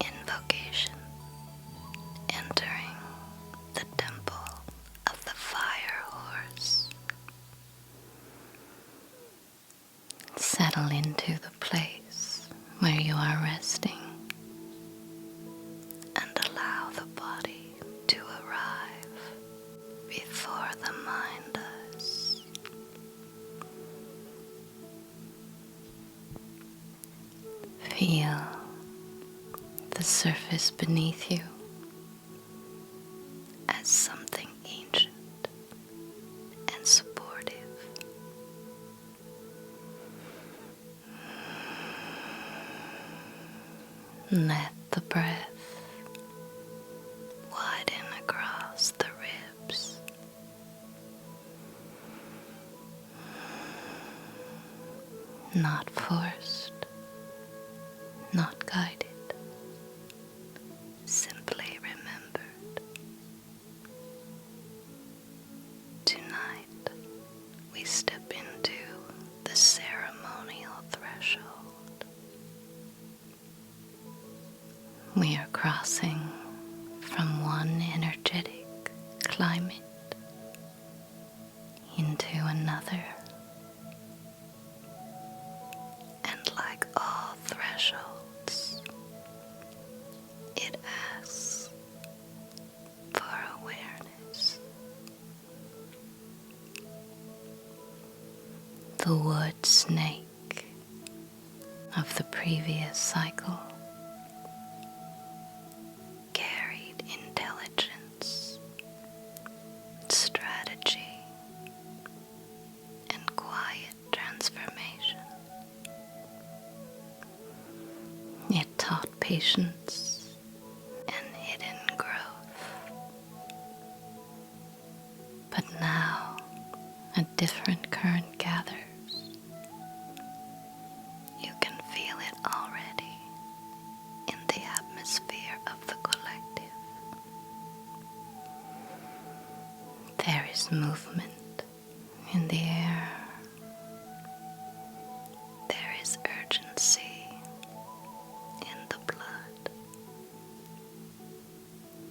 Invocation. Entering the temple of the fire horse. Settle into the place where you are resting and allow the body to arrive before the mind does. Feel the surface beneath you as something ancient and supportive. Let the breath widen across the ribs. Not forced, not guided, simply remembered. Tonight we step into the ceremonial threshold. We are crossing from one energetic climate into another. And like all thresholds, it asks for awareness. The wood snake of the previous cycle carried intelligence, strategy, and quiet transformation. It taught patience and hidden growth. But now a different current gathers. You can feel it already in the atmosphere of the collective. There is movement in the air. There is urgency in the blood.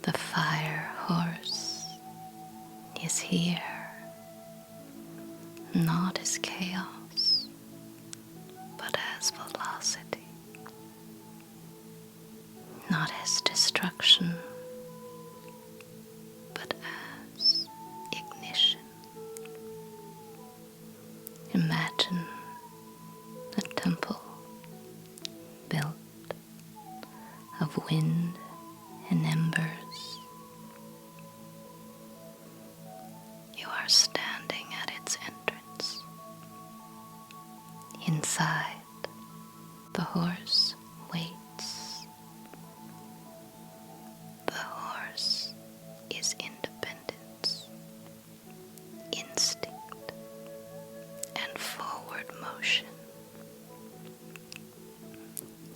The fire horse is here, not as chaos, but as velocity, not as destruction, but as ignition. Imagine a temple built of wind and embers. You are standing at its entrance. Inside, the horse waits. The horse is independence, instinct, and forward motion.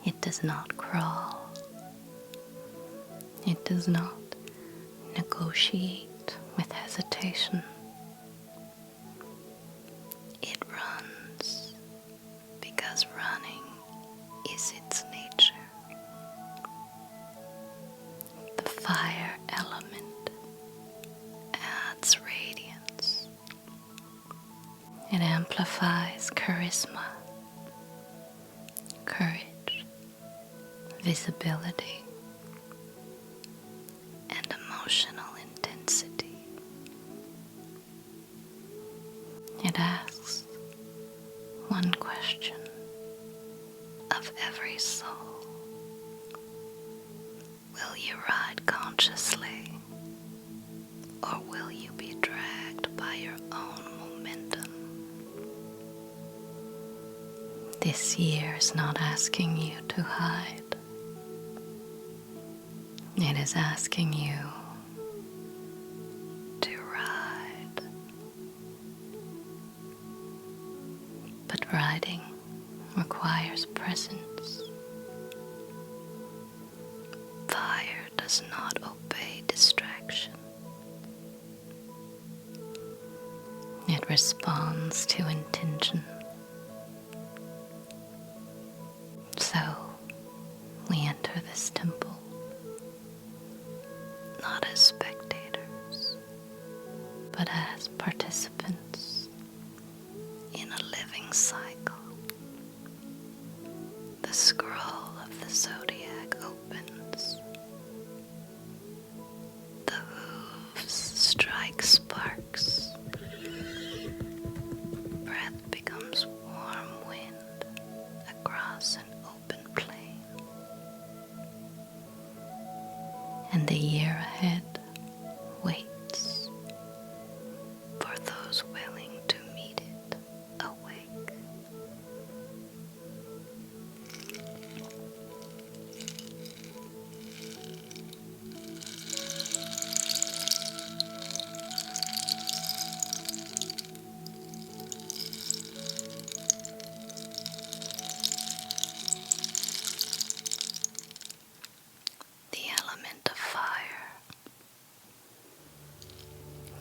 It does not crawl. It does not negotiate with hesitation. It runs because running is its nature. The fire element adds radiance. It amplifies charisma, courage, visibility, and emotional intensity. It asks one question of every soul. Will you ride consciously, or will you be dragged by your own momentum? This year is not asking you to hide. It is asking you to ride. But riding requires presence. Fire does not obey distraction. It responds to intention. So we enter enter this temple, not as spectators, but as participants in a living cycle. The scroll of the Zodiac opens. The hooves strike sparks. Breath becomes warm wind across an open plain. And the year ahead waits for those willing to meet it awake. The element of fire.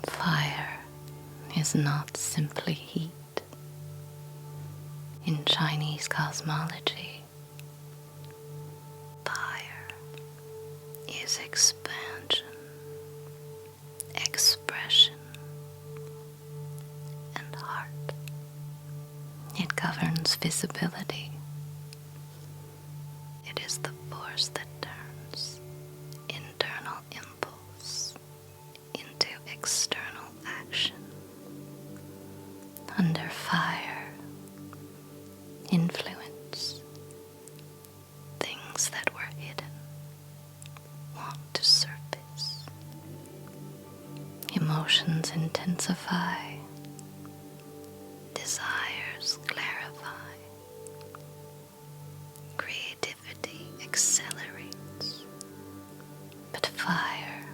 Fire is not simply heat. In Chinese cosmology, fire is expansion, expression, and heart. It governs visibility. It is the force that turns internal impulse into external action. Under fire, influence, things that were hidden want to surface. Emotions intensify, desires clarify, creativity accelerates. But fire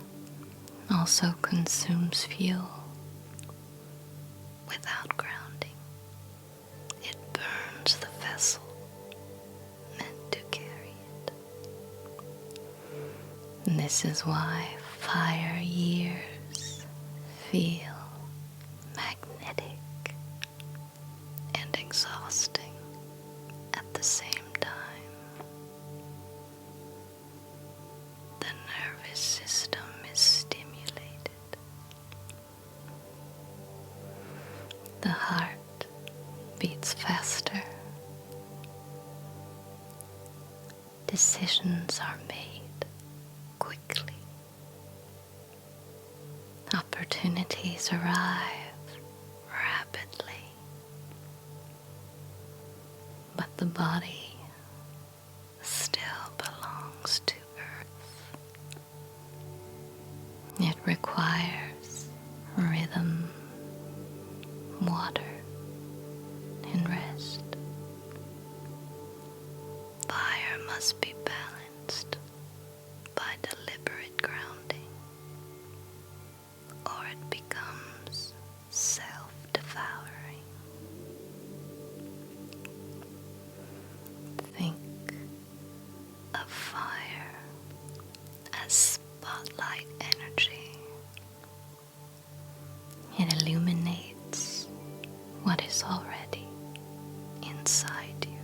also consumes fuel. Without grounding, it burns the vessel meant to carry it. And this is why fire years feel magnetic and exhausting at the same time. The nervous system is stimulated. The heart beats faster. Decisions are made quickly. Opportunities arrive rapidly. But the body still belongs to Earth. It requires rhythm, water, and rest. Fire must be balanced by deliberate grounding, or it becomes self-devouring. Think of fire as spotlight energy. It illuminates what is already inside you.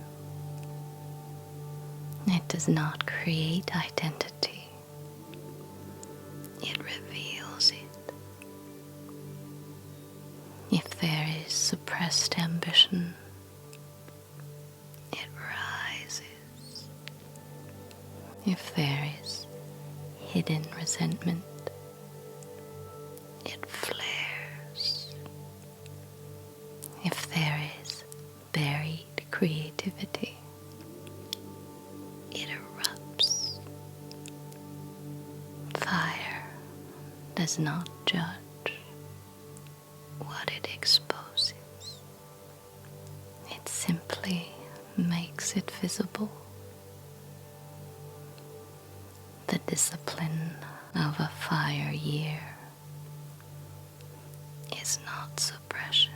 It does not create identity. It reveals it. If there is suppressed ambition, it rises. If there is hidden resentment, it flares. If there is buried creativity, it erupts. Fire does not judge what it exposes. It simply makes it visible. The discipline of a fire year is not suppression.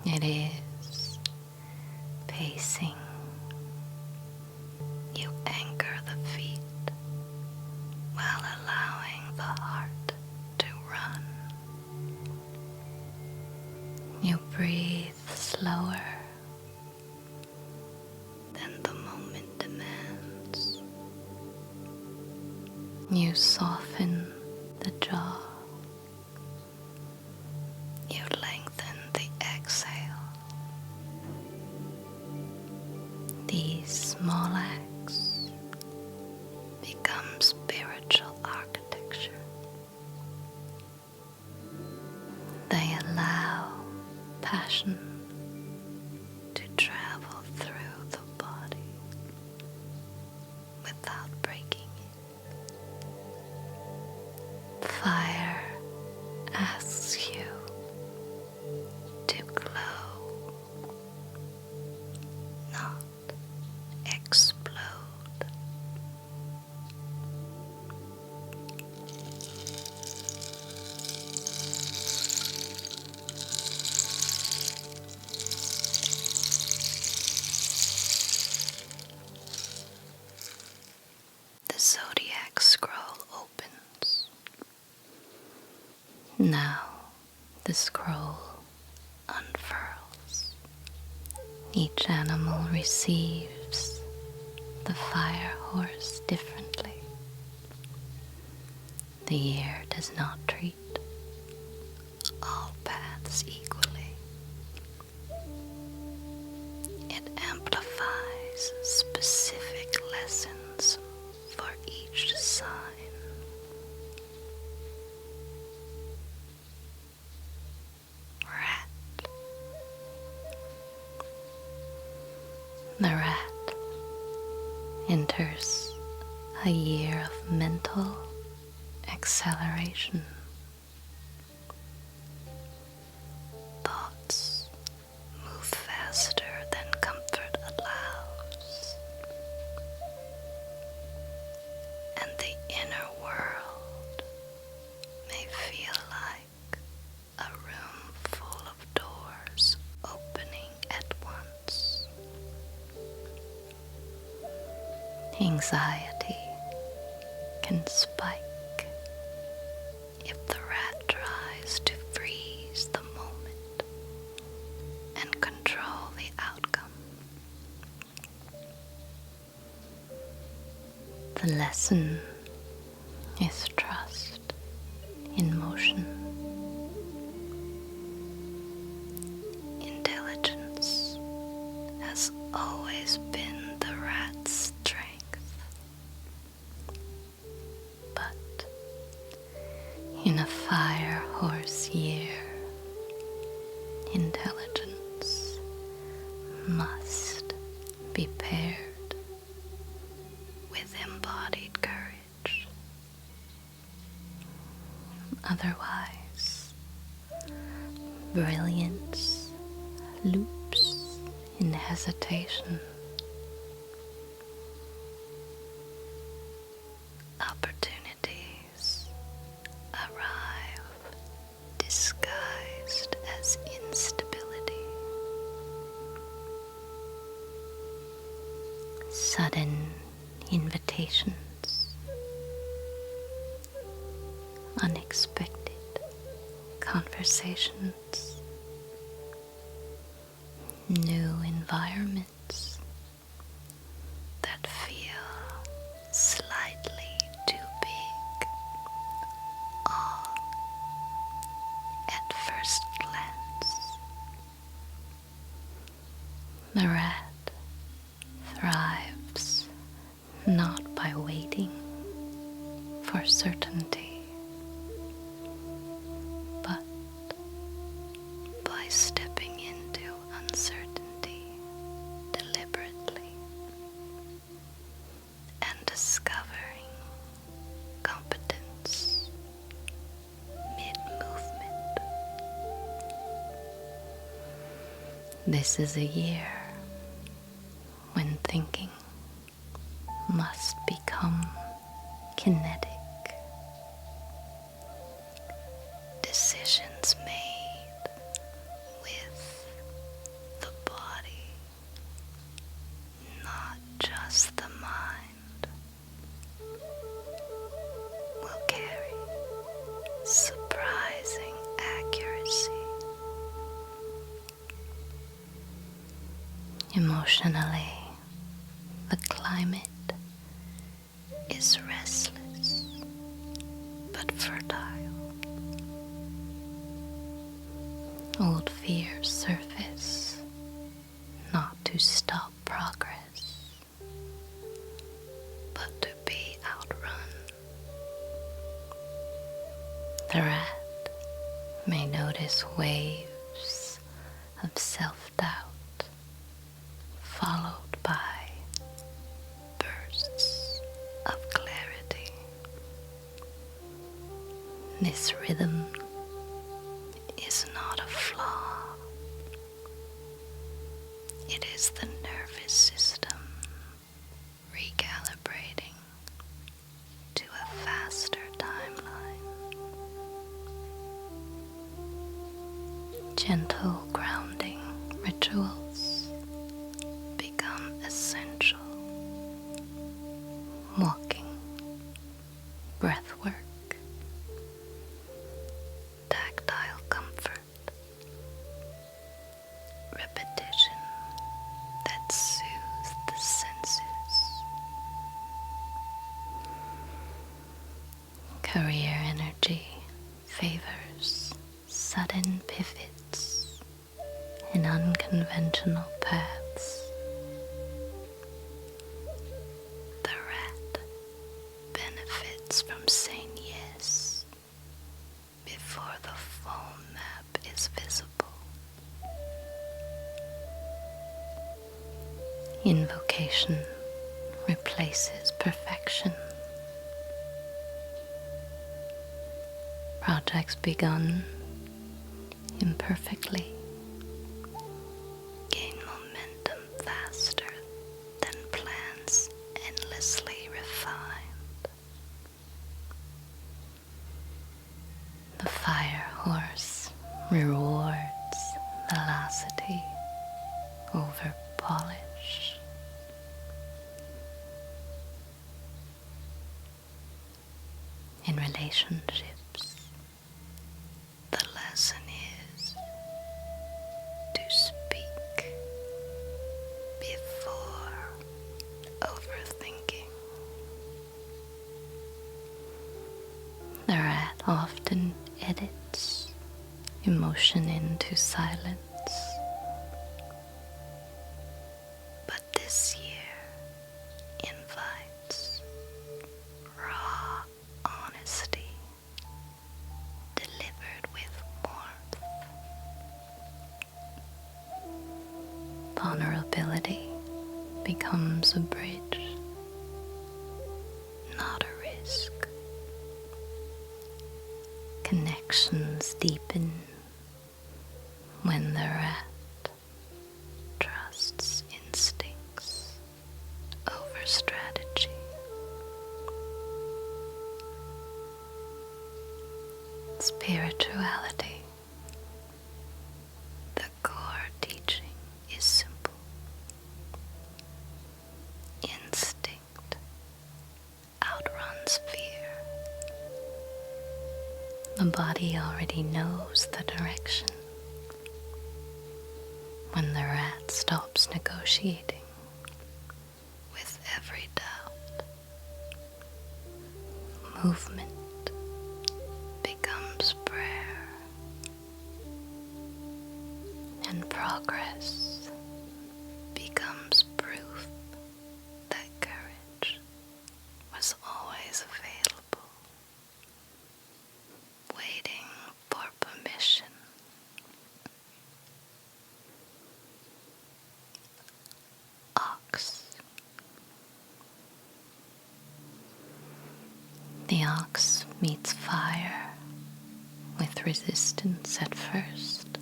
It is pacing. You anchor the feet while allowing the heart to run. You breathe slower than the moment demands. You soften the jaw. You lengthen the exhale. These small acts become spiritual architecture. They allow passion to travel through the body without breaking it. Fire asks you to glow, not explode. The Zodiac scroll opens. Now the scroll unfurls. Each animal receives the fire horse differently. The year does not treat all paths equally. It amplifies specific lessons for each sign. Rat. The rat enters a year of mental acceleration. Thoughts move faster than comfort allows, and the inner world may feel like a room full of doors opening at once. Anxiety can spike if the rat tries to freeze the moment and control the outcome. The lesson is trust in motion. Intelligence has always been the rat's strength, but in a fire horse year, intelligence must be paired with embodied courage. Otherwise, brilliance loops in hesitation. Opportunities arrive disguised as instability. Sudden invitations, unexpected conversations, new environments that feel slightly too big, all at first glance. The rat thrives not by waiting for certainty, but by stepping into uncertainty deliberately and discovering competence mid-movement. This is a year when thinking must become kinetic. Decisions made with the body, not just the mind, will carry surprising accuracy. Emotionally, the climate is restless. but fertile. Old fears surface, not to stop progress, but to be outrun. The rat may notice waves of self-doubt, followed by bursts of clarity. This rhythm is not a flaw. It is the nervous system recalibrating to a faster timeline. Gentle grounding rituals become essential. Walking, breathwork, tactile comfort, repetition that soothes the senses. Career energy favors sudden pivots in unconventional paths. The rat benefits from saying yes before the full map is visible. Invocation replaces perfection. Projects begun imperfectly gain momentum faster than plans endlessly refined. The fire horse rewards velocity over polish. In relationships, the lesson is to speak before overthinking. The rat often edits emotion into silence, but this year invites raw honesty delivered with warmth. Vulnerability becomes a bridge, not a risk. Connections deepen when the rat trusts instincts over strategy. Spirituality. The core teaching is simple. Instinct outruns fear. The body already knows the direction. When the rat stops negotiating with every doubt, movement becomes prayer, and progress becomes proof that courage was always available, waiting for permission. Ox. The ox meets fire with resistance at first.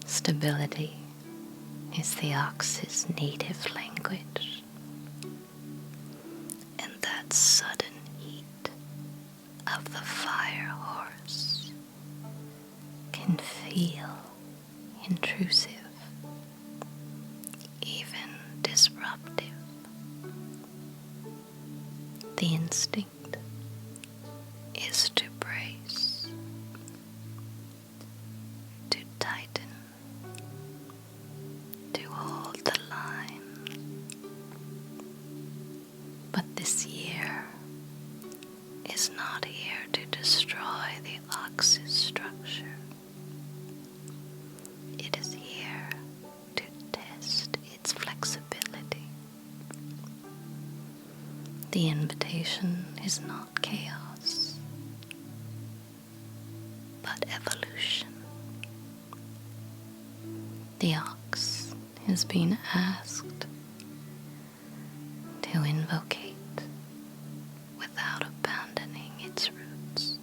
Stability is the ox's native language, and that sudden heat of the fire horse can feel intrusive, even disruptive. The instinct is to brace, to tighten, to hold the line. But this year not here to destroy the ox's structure. It is here to test its flexibility. The invitation is not chaos, but evolution. The ox is being asked to invocate without abandoning its roots,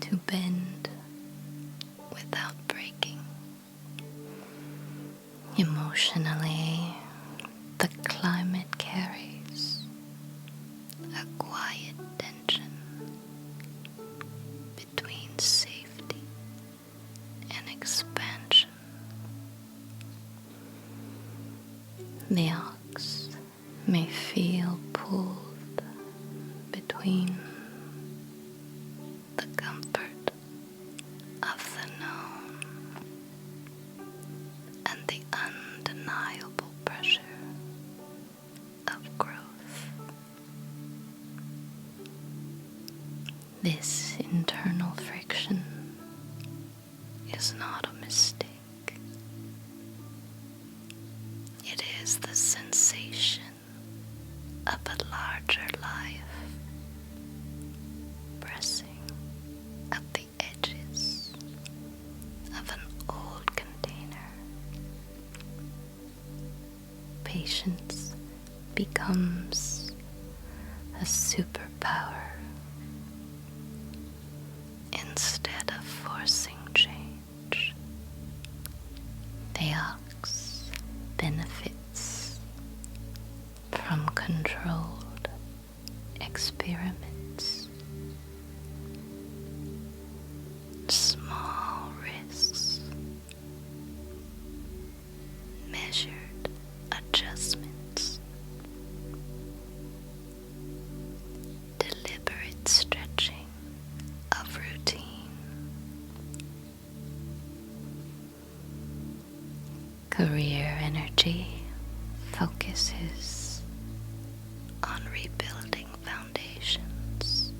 to bend without breaking. Emotionally, the climate carries a quiet tension between safety and expansion. The ox may feel pulled between the comfort of the known and the undeniable pressure of growth. This internal friction is not a mistake. It is the sensation of a larger life pressing at the edges of an old container. Patience becomes a superpower instead of forcing change. The ox benefits from controlled experiments, small risks, measured adjustments, deliberate stretching of routine. Career energy focuses on rebuilding foundations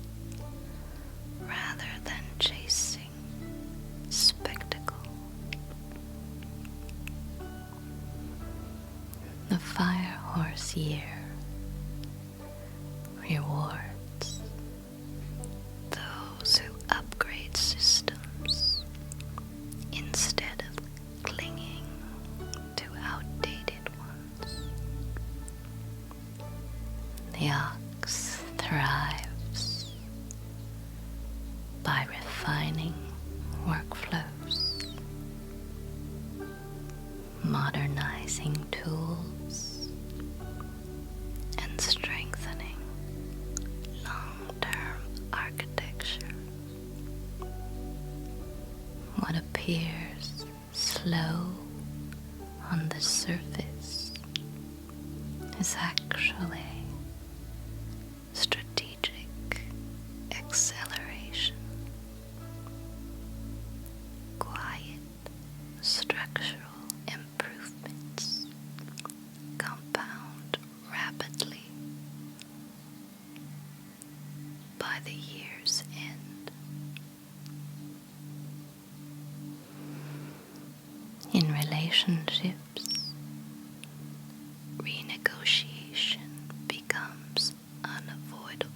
rather than chasing spectacle. The fire horse year rewards those who upgrade systems instead of clinging to outdated ones. The ox thrives by refining workflows, modernizing tools, and strengthening long-term architecture. What appears slow on the surface is actually strategic acceleration. Quiet structural improvements compound rapidly. By the year's end, in relationships, renegotiation becomes unavoidable.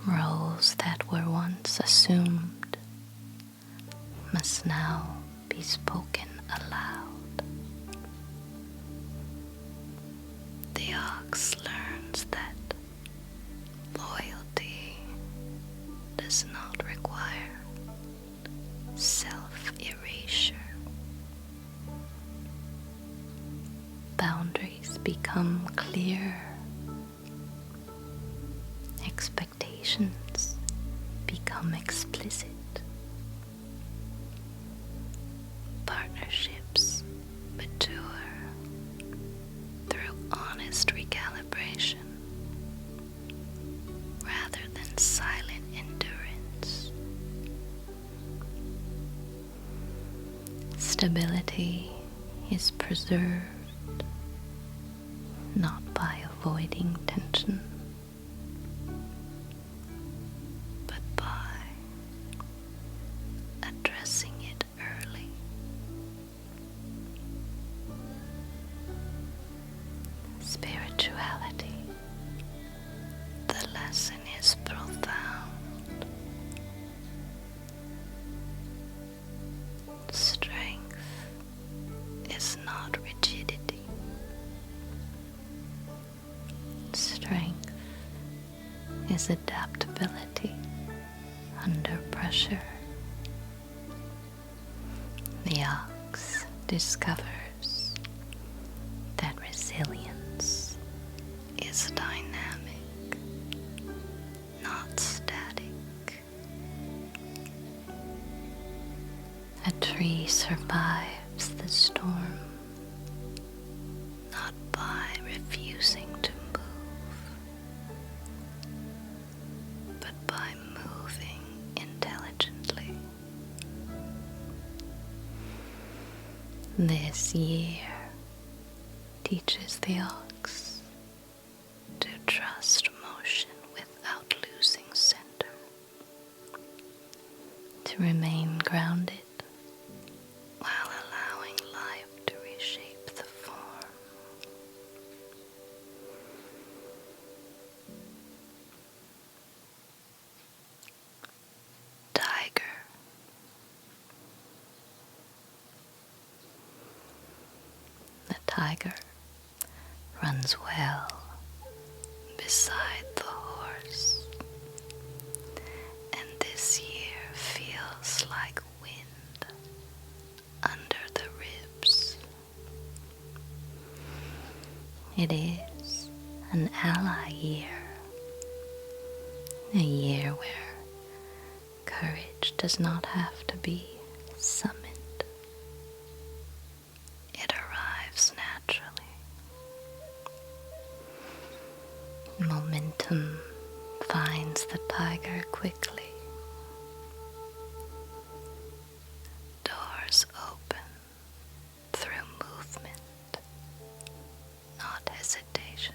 Roles that were once assumed must now be spoken aloud. The ox learns that loyalty does not require self-erasure. Boundaries become clear. Expectations become explicit. Partnerships mature through honest recalibration rather than silent endurance. Stability is preserved not by avoiding tension, but by addressing it early. Spirituality. The lesson is profound. Strength is not rigidity. Strength is adaptability under pressure. The ox discovers that resilience is dynamic, not static. A tree survives the storm not by refusing to move, but by moving intelligently. This year teaches the ox to trust motion without losing center, to remain grounded while allowing life to reshape the form. Tiger. The tiger runs well beside the horse, and this year feels like wind under the ribs. It is an ally year, a year where courage does not have to be summoned. It arrives naturally. Momentum finds the tiger quickly. Doors open through movement, not hesitation.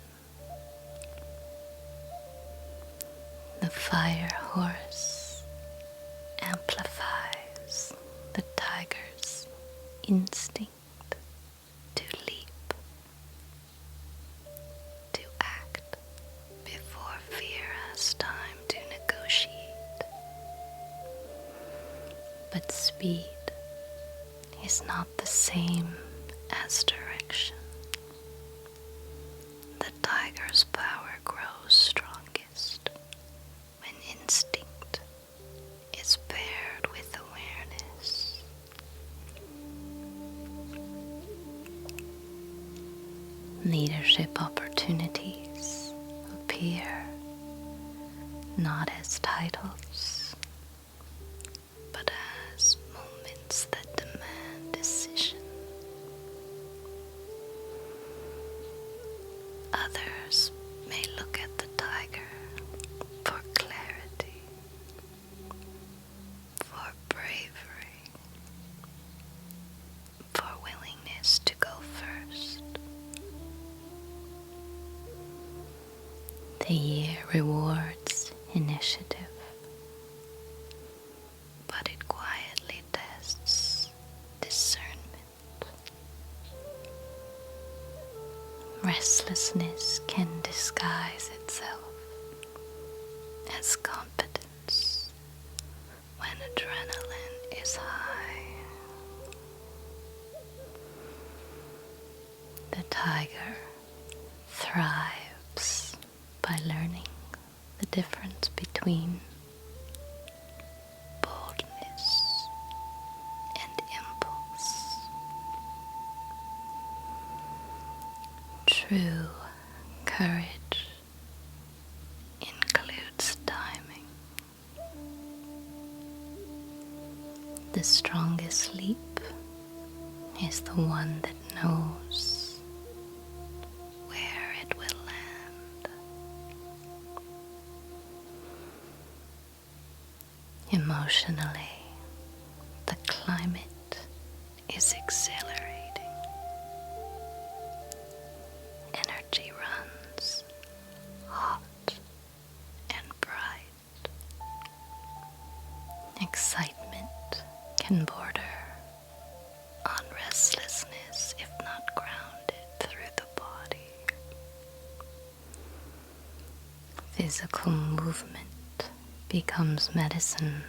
The fire horse amplifies the tiger's instinct to leap, to act before fear has time to negotiate. But speed is not the same as direction. The tiger's power grows strongest when instinct is paired with awareness. Leadership opportunities appear not as titles, but as moments that demand decision. Others may look at the tiger for clarity, for bravery, for willingness to go first. The year rewards initiative, but it quietly tests discernment. Restlessness can disguise itself as confidence when adrenaline is high. The tiger thrives by learning the difference between boldness and impulse. True courage includes timing. The strongest leap is the one that knows where it will land. Emotionally, the climate is exhilarating. Energy runs can border on restlessness if not grounded through the body. Physical movement becomes medicine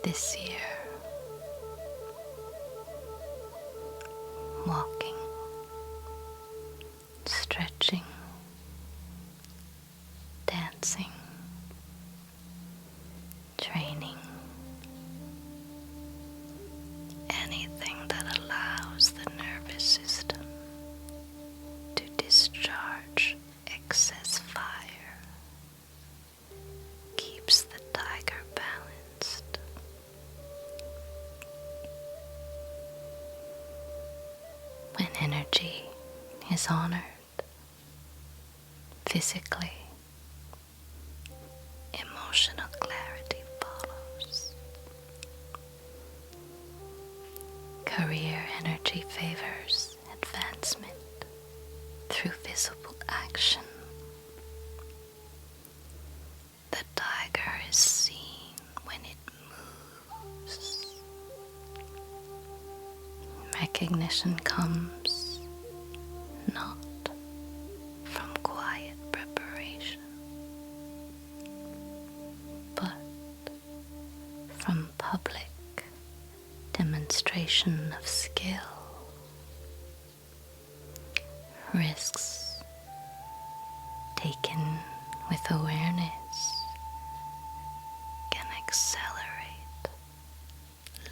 this year. Walking, stretching, dancing, training, anything that allows the nervous system to discharge excess fire keeps the tiger balanced. When energy is honored physically, emotional clarity follows. Career energy favors advancement through visible action. The tiger is seen when it moves. Recognition comes not from quiet preparation, but from public demonstration of skill. Risks taken with awareness can accelerate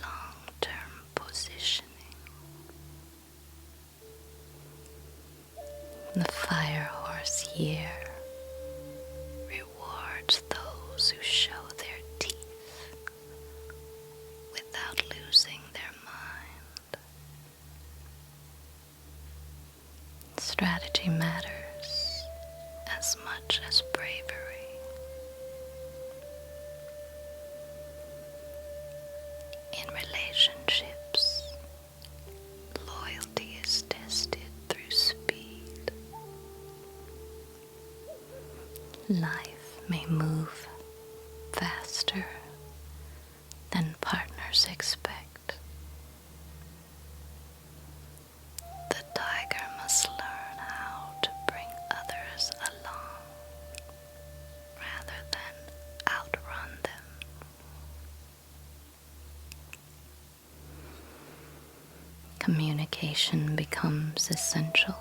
long-term positioning. The fire horse year rewards those who show their teeth without losing their mind. Strategy matters as much as bravery. In relationships, loyalty is tested through speed. Life may move faster than partners expect. The tiger must learn how to bring others along rather than outrun them. Communication becomes essential.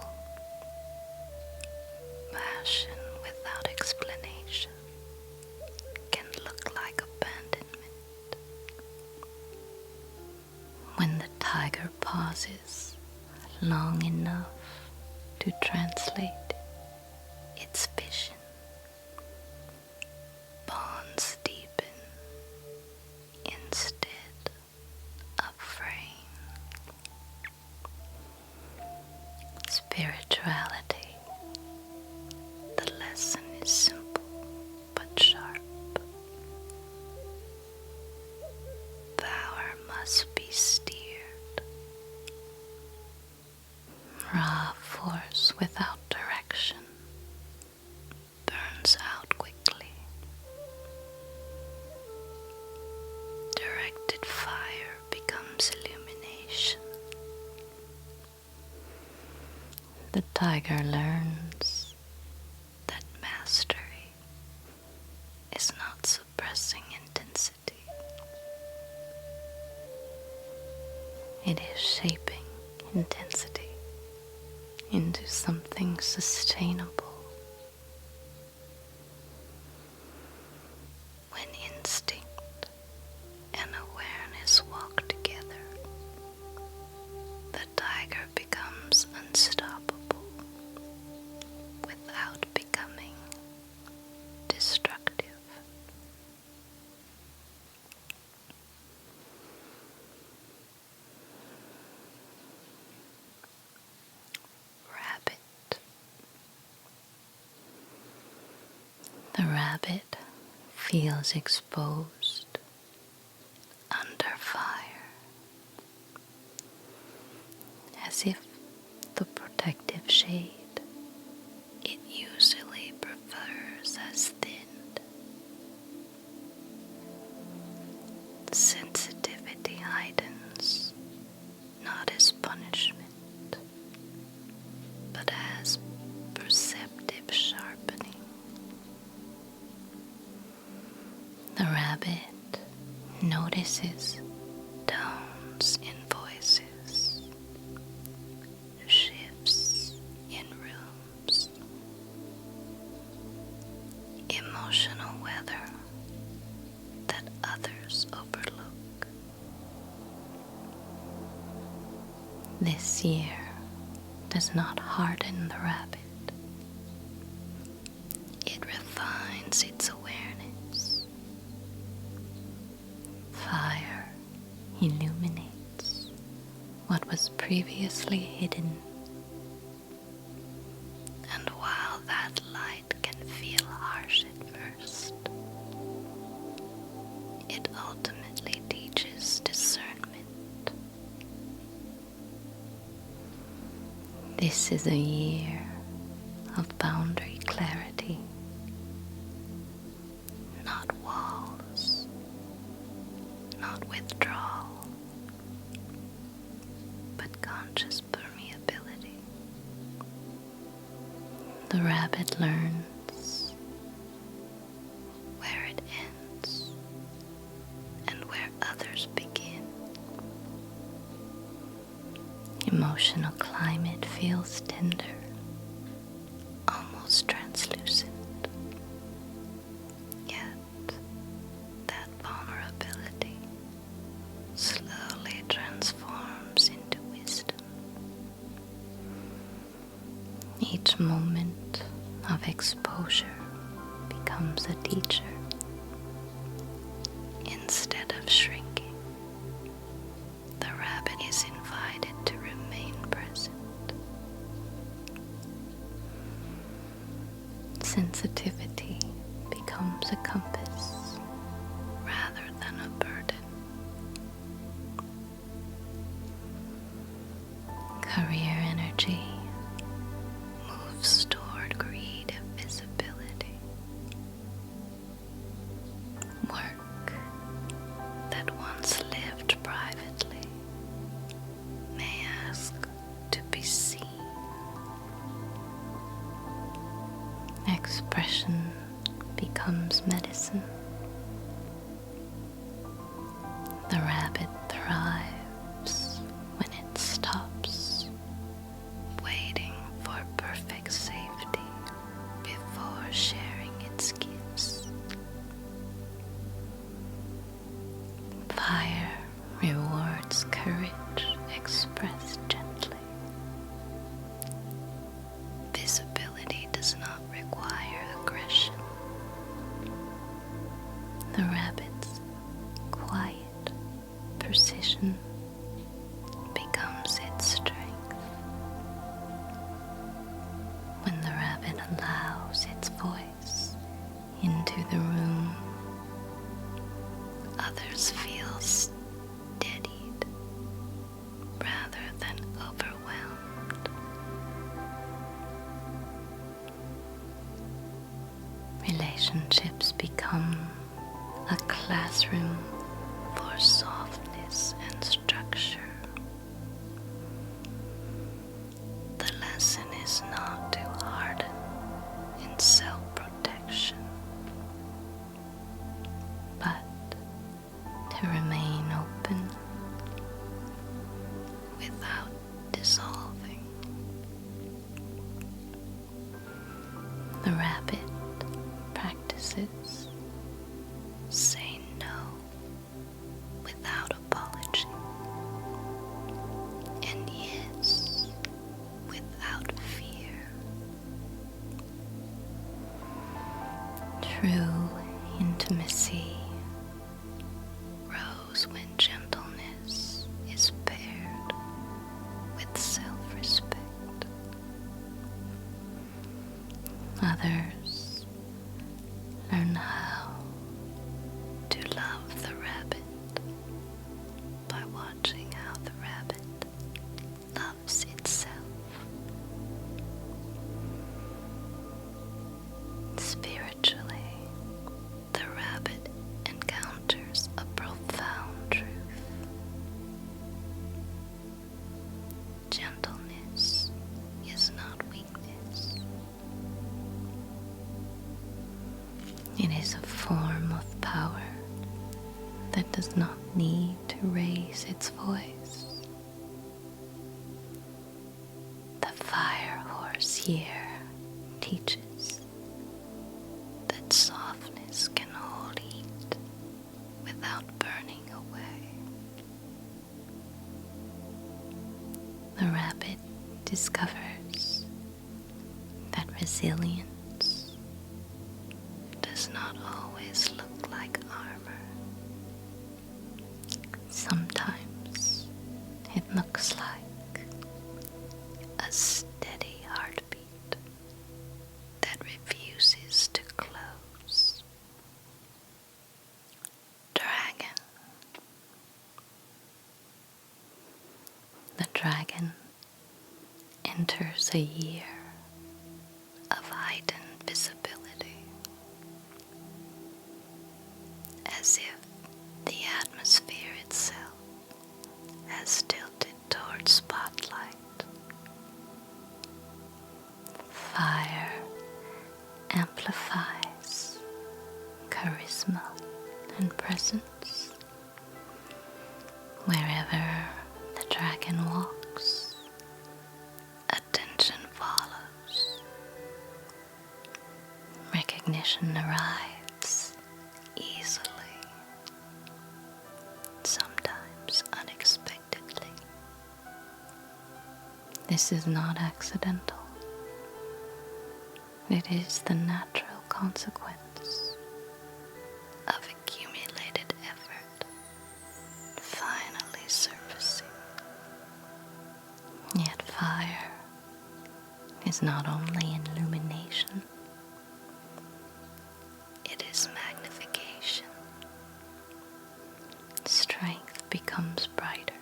Passion without explanation can look like abandonment. When the tiger pauses long enough to translate its vision, bonds deepen instead of fraying. Spirituality, the lesson is simple but sharp. Power must be steered. Raw force without direction burns out quickly. Directed fire becomes illumination. The tiger learns that mastery is not suppressing intensity. It is shaping intensity into something sustainable. When instinct and awareness walk together, the tiger becomes unstoppable without becoming destructive. Rabbit. The rabbit feels exposed under fire, as if the protective shade it usually prefers has thinned. Sensitivity notices tones in voices, shifts in rooms, emotional weather that others overlook. This year does not harden the rabbit. It refines its awareness. Fire illuminates what was previously hidden. And while that light can feel harsh at first, it ultimately teaches discernment. This is a year of boundary clarity, not walls, not withdrawal, but conscious permeability. The rabbit learns where it ends and where others begin. Emotional climate feels tender, almost translucent. Yet that vulnerability slowly transforms into wisdom. Each moment of exposure becomes a teacher. Instead of shrinking, the rabbit is invited to remain present. Sensitivity becomes a compass rather than a burden. Career energy moves toward creative visibility. Work that once lived privately may ask to be seen. Expression becomes medicine. The rabbit thrives when it stops waiting for perfect safety before sharing its gifts. Fire rewards courage expressed gently. Visibility does not require aggression. The rabbit's quiet precision becomes its strength. When the rabbit allows its voice into the room, others feel steadied rather than overwhelmed. Relationships become a classroom for softness and structure. The lesson is not to harden in self-protection, but to remain open without dissolving. The rabbit practices say no without apology, and yes without fear. True intimacy grows when gentleness is paired with self-respect. Others learn how to love the rabbit by watching how the rabbit loves itself. Spiritually, the rabbit encounters a profound truth. Gentleness is not weakness. It is a form of power that does not need to raise its voice. The fire horse year teaches that softness can hold heat without burning away. The rabbit discovers that resilience does not always look like armor. Sometimes it looks like a steady heartbeat that refuses to close. Dragon. The dragon enters a year of heightened visibility, as if the atmosphere itself has tilted towards spotlight. Fire amplifies charisma and presence. Wherever the dragon walks, attention follows. Recognition arrives easily, sometimes unexpectedly. This is not accidental. It is the natural consequence of accumulated effort finally surfacing. Yet fire is not only illumination, it is magnification. Strength becomes brighter,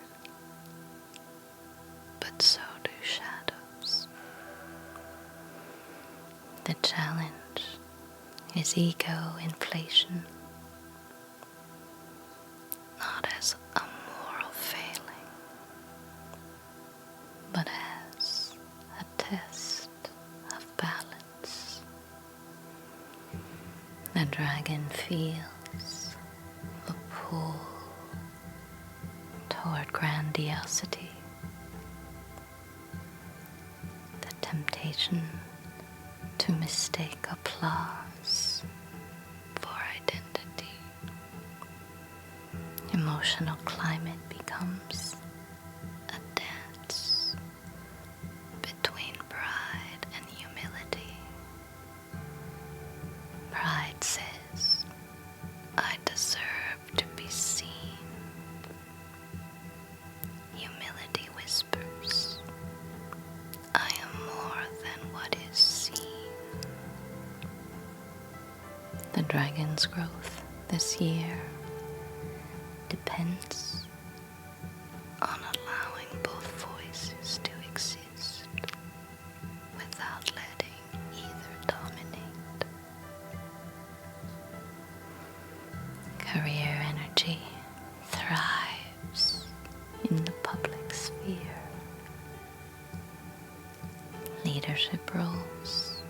but so do shadows. The challenge is ego inflation, not as a moral failing, but as a test of balance. The dragon feels a pull toward grandiosity, the temptation to mistake applause for identity. Emotional climate becomes a dance between pride and humility. Pride says, I deserve to be seen. Humility whispers, I am more than what is seen. The dragon's growth this year depends on allowing both voices to exist without letting either dominate. Career energy thrives in the public sphere. Leadership roles,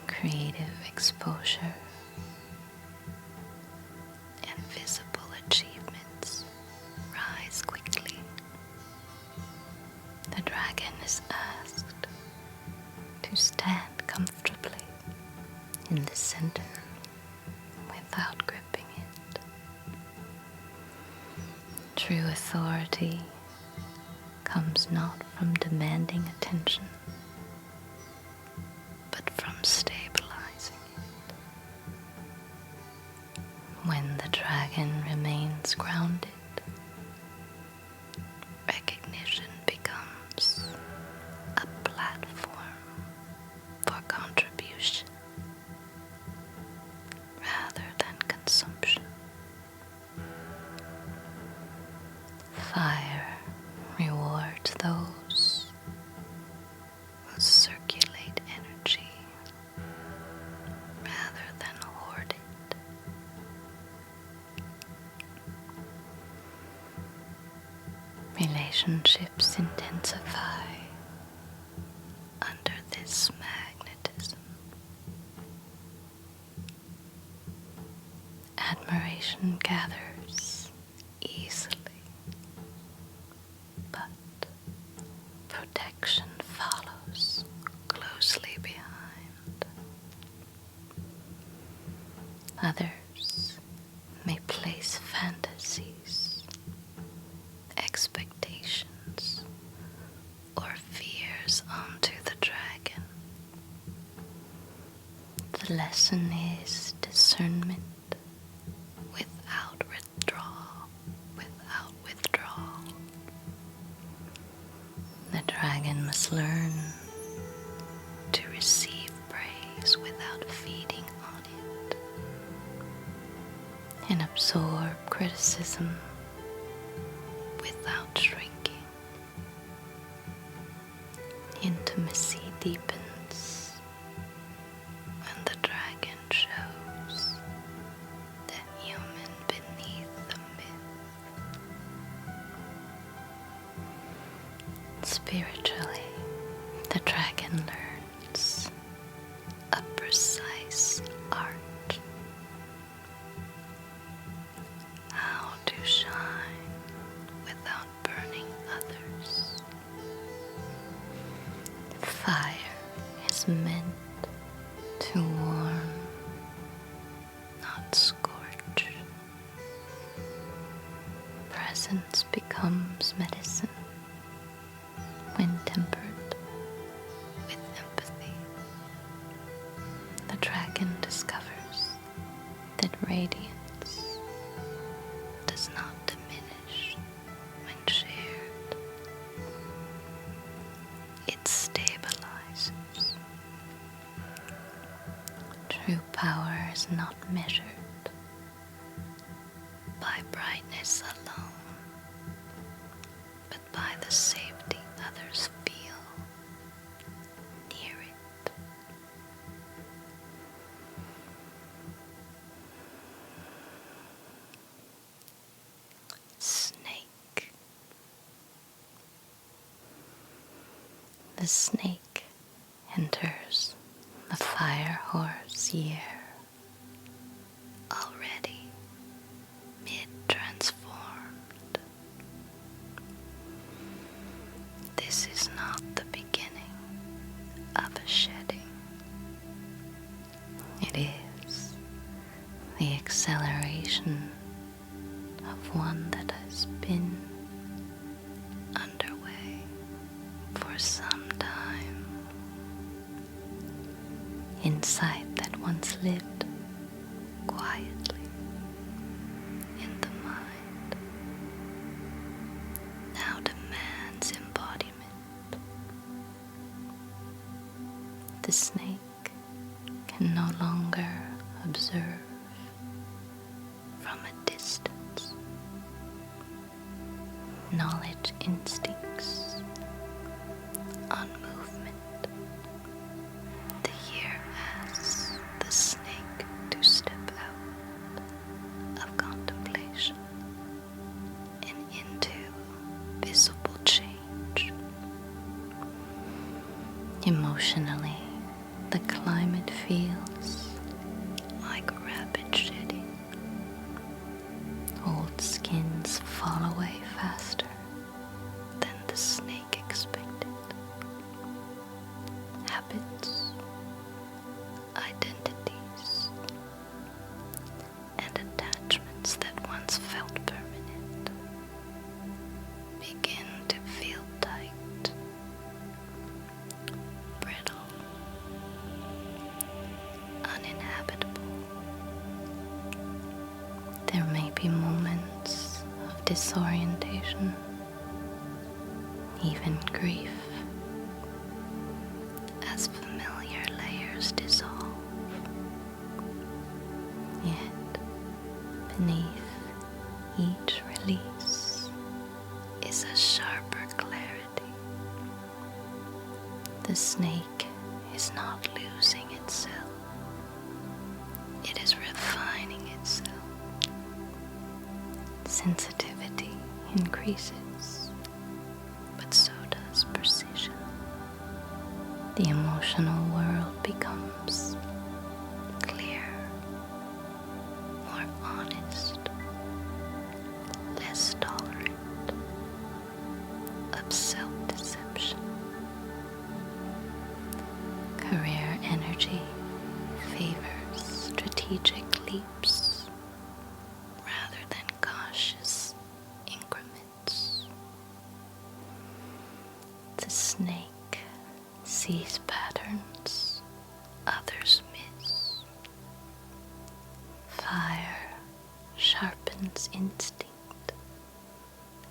creative exposure, and visible achievements rise quickly. The dragon is asked to stand comfortably in the center without gripping it. True authority comes not from demanding attention, but from stabilizing it. When the dragon remains grounded, recognition becomes a platform for contribution rather than consumption. Fire rewards those who circulate energy rather than hoard it. Relationships intensify under this magnetism. Admiration information gathers easily, but protection follows closely behind. Others may place fantasies, expectations, or fears onto the dragon. The lesson is discernment without withdrawal. The dragon must learn to receive praise without feeding on it, and absorb criticism without shrinking. Intimacy deepens when the dragon shows the human beneath the myth. Spiritually, the dragon learns a precise art, how to shine without burning others. Fire is meant to warm, not scorch. Presence becomes medicine when tempered with empathy. The dragon discovers that radiance does not diminish when shared. It stabilizes. True power is not measured by brightness alone, but by the safety others feel near it. Snake. The snake enters the fire horse year, already mid-transformed. This is not the beginning of a shedding. It is the acceleration of one that has been underway for some time. Insight that once lived quietly in the mind now demands embodiment. The snake can no longer observe from a distance. Knowledge instincts on movement. The year asks the snake to step out of contemplation and into visible change. Emotionally, the climate feels like rapid shedding. Old skins fall away faster than the snake expected. Habits, identities, and attachments that once felt permanent begin to feel tight, brittle, uninhabitable. There may be moments of disorientation, even grief, as familiar layers dissolve. Yet, beneath each release is a sharper clarity. The snake is not losing itself. It is refining itself. Sensitivity increases, but so does precision. The emotional world becomes clear, more honest, Career energy favors strategic leaps rather than cautious increments. The snake sees patterns others miss. Fire sharpens instinct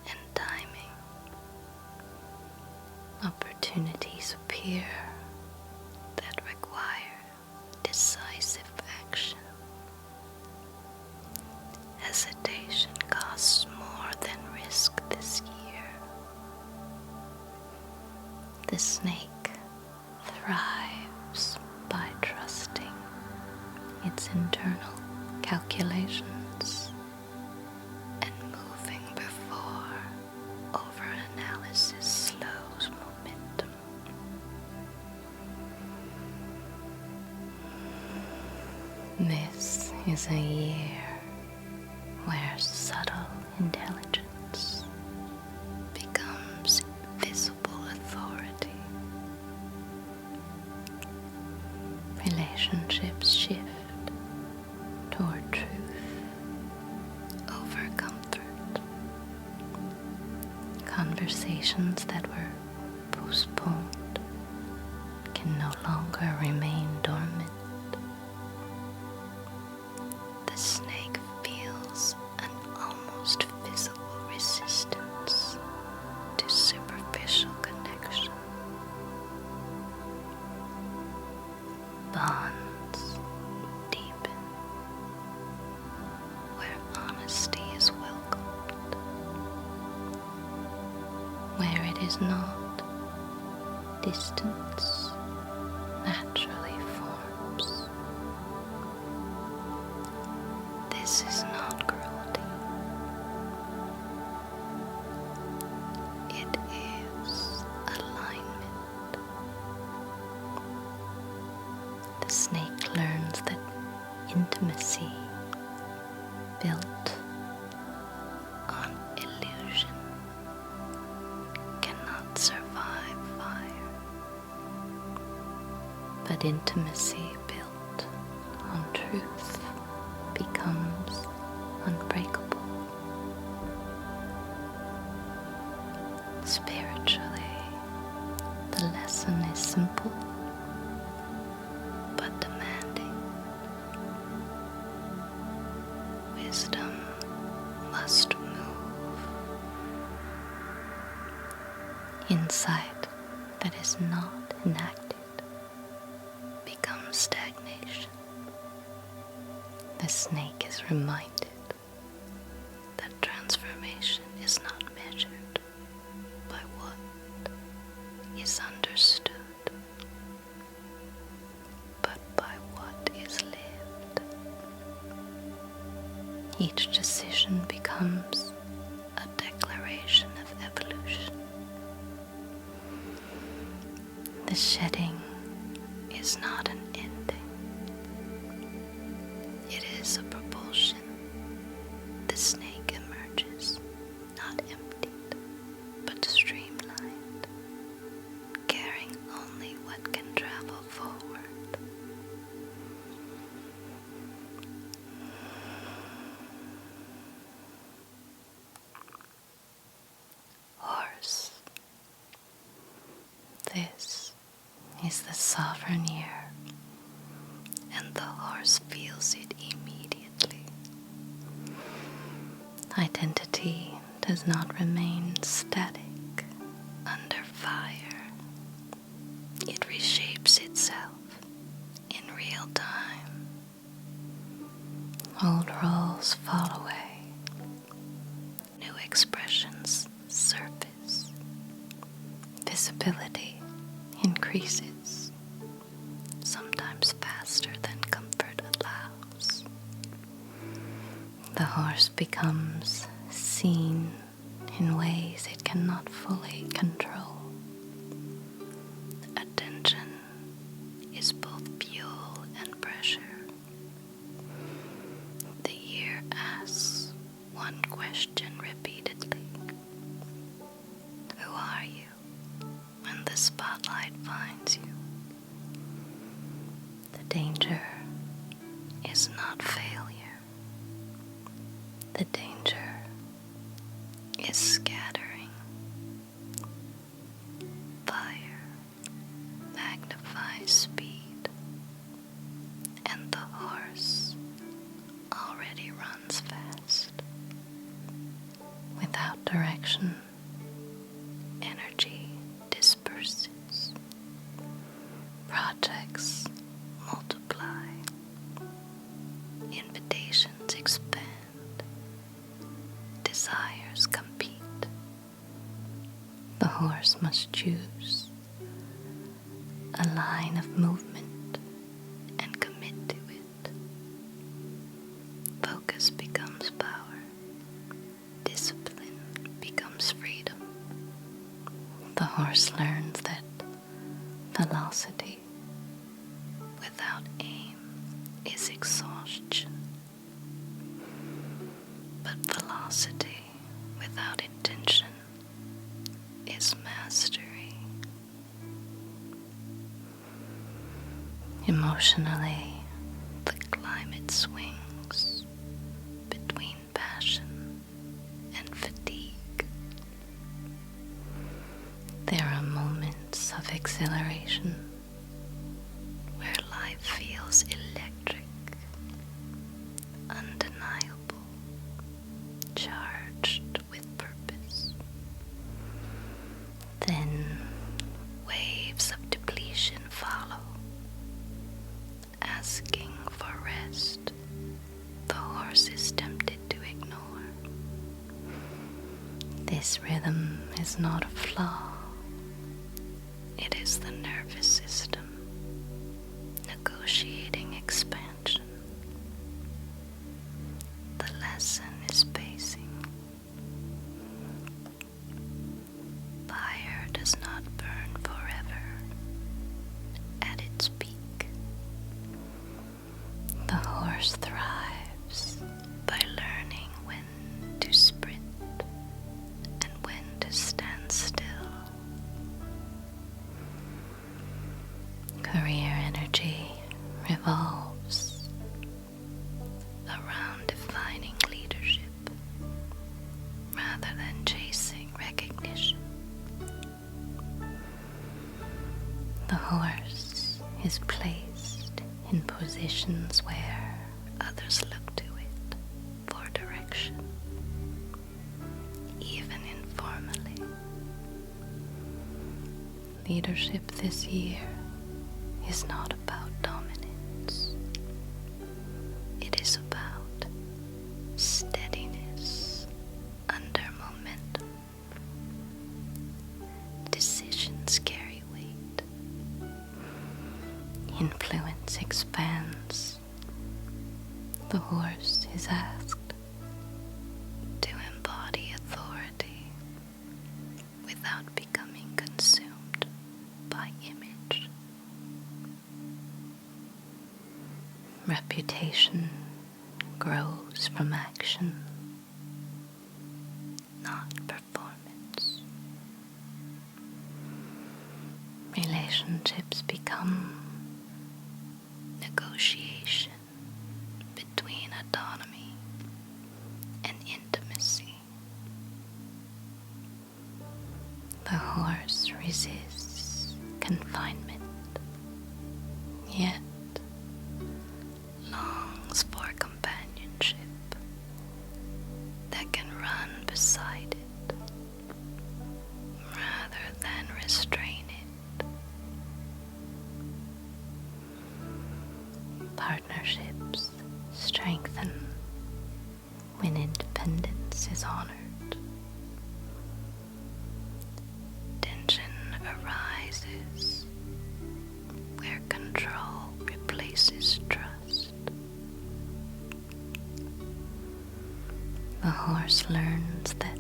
and timing. Opportunities appear that require decisive action. Hesitation costs more than risk this year. The snake thrives by trusting its internal calculations and moving before overanalysis slows momentum. This is a year where subtle intelligence becomes visible authority. Relationships shift toward truth over comfort. Conversations that were postponed can no longer remain dormant. The snake feels an almost physical resistance to superficial connection. Bonds deepen where honesty is welcomed. Where it is not, distance naturally forms. This is not cruelty. It is alignment. The snake learns that intimacy built on illusion cannot survive fire, but intimacy built on truth becomes unbreakable. Spiritually, the lesson is simple but demanding. Wisdom must move. Insight that is not enacted becomes stagnation. The snake is reminded that transformation is not measured by what is understood, but by what is lived. Each decision becomes a declaration of evolution. The shedding is not an ending. It is a propulsion. The snake emerges, not emptied, but streamlined, carrying only what can travel forward. Horse. This is the sovereign year, and the horse feels it immediately. Identity does not remain static under fire. It reshapes itself in real time. Old roles fall away. New expressions surface. Visibility increases, sometimes faster than comfort allows. The horse becomes seen in ways it cannot fully control. Attention is both fuel and pressure. The year asks one question repeatedly. Who are you when the spotlight finds you? danger is not failure. The danger is scattering. Fire magnifies speed, and the horse already runs fast. Without direction, energy disperses. Projects multiply. Invitations expand. Desires compete. The horse must choose a line of movement and commit to it. Focus becomes power. Discipline becomes freedom. The horse learns that velocity without aim is exhaustion, but velocity without intention is mastery. Emotionally, the climate swings between passion and fatigue. There are moments of exhilaration where life feels electric, undeniable, charged with purpose. Then waves of depletion follow. Asking for rest, the horse is tempted to ignore. This rhythm is not a flaw. It is the nervous system negotiating expansion. The lesson is pacing. Fire does not burn forever. At its peak, the horse thrives by learning when to sprint and when to stand still. Career energy revolves around defining leadership rather than chasing recognition. The horse is placed in positions where others look to it for direction, even informally. Leadership this year is not about dominance. It is about steadiness under momentum. Decisions carry weight. Influence expands. The horse is asked to embody authority without becoming consumed by image. Reputation grows from action, not performance. Relationships become negotiation between autonomy and intimacy. The horse resists confinement, yet longs for companionship that can run beside it rather than restrain it. Partnerships strengthen when independence is honored. Tension arises where control replaces trust. The horse learns that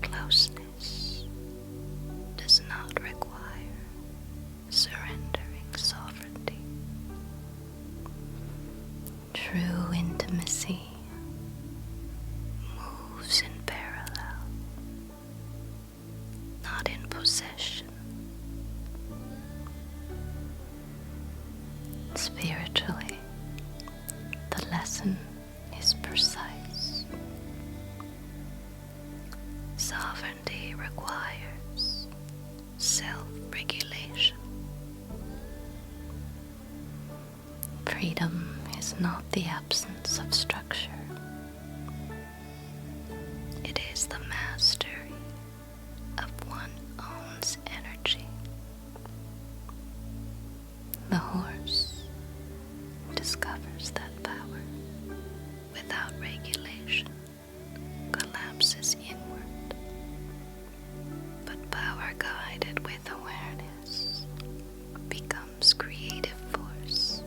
closeness does not require surrendering sovereignty. True intimacy moves in parallel, not in possession. self-regulation. Freedom is not the absence of structure. It is the mastery of one's own energy. The horse discovers that power without regulation collapses inward, but power guided with awareness becomes creative force.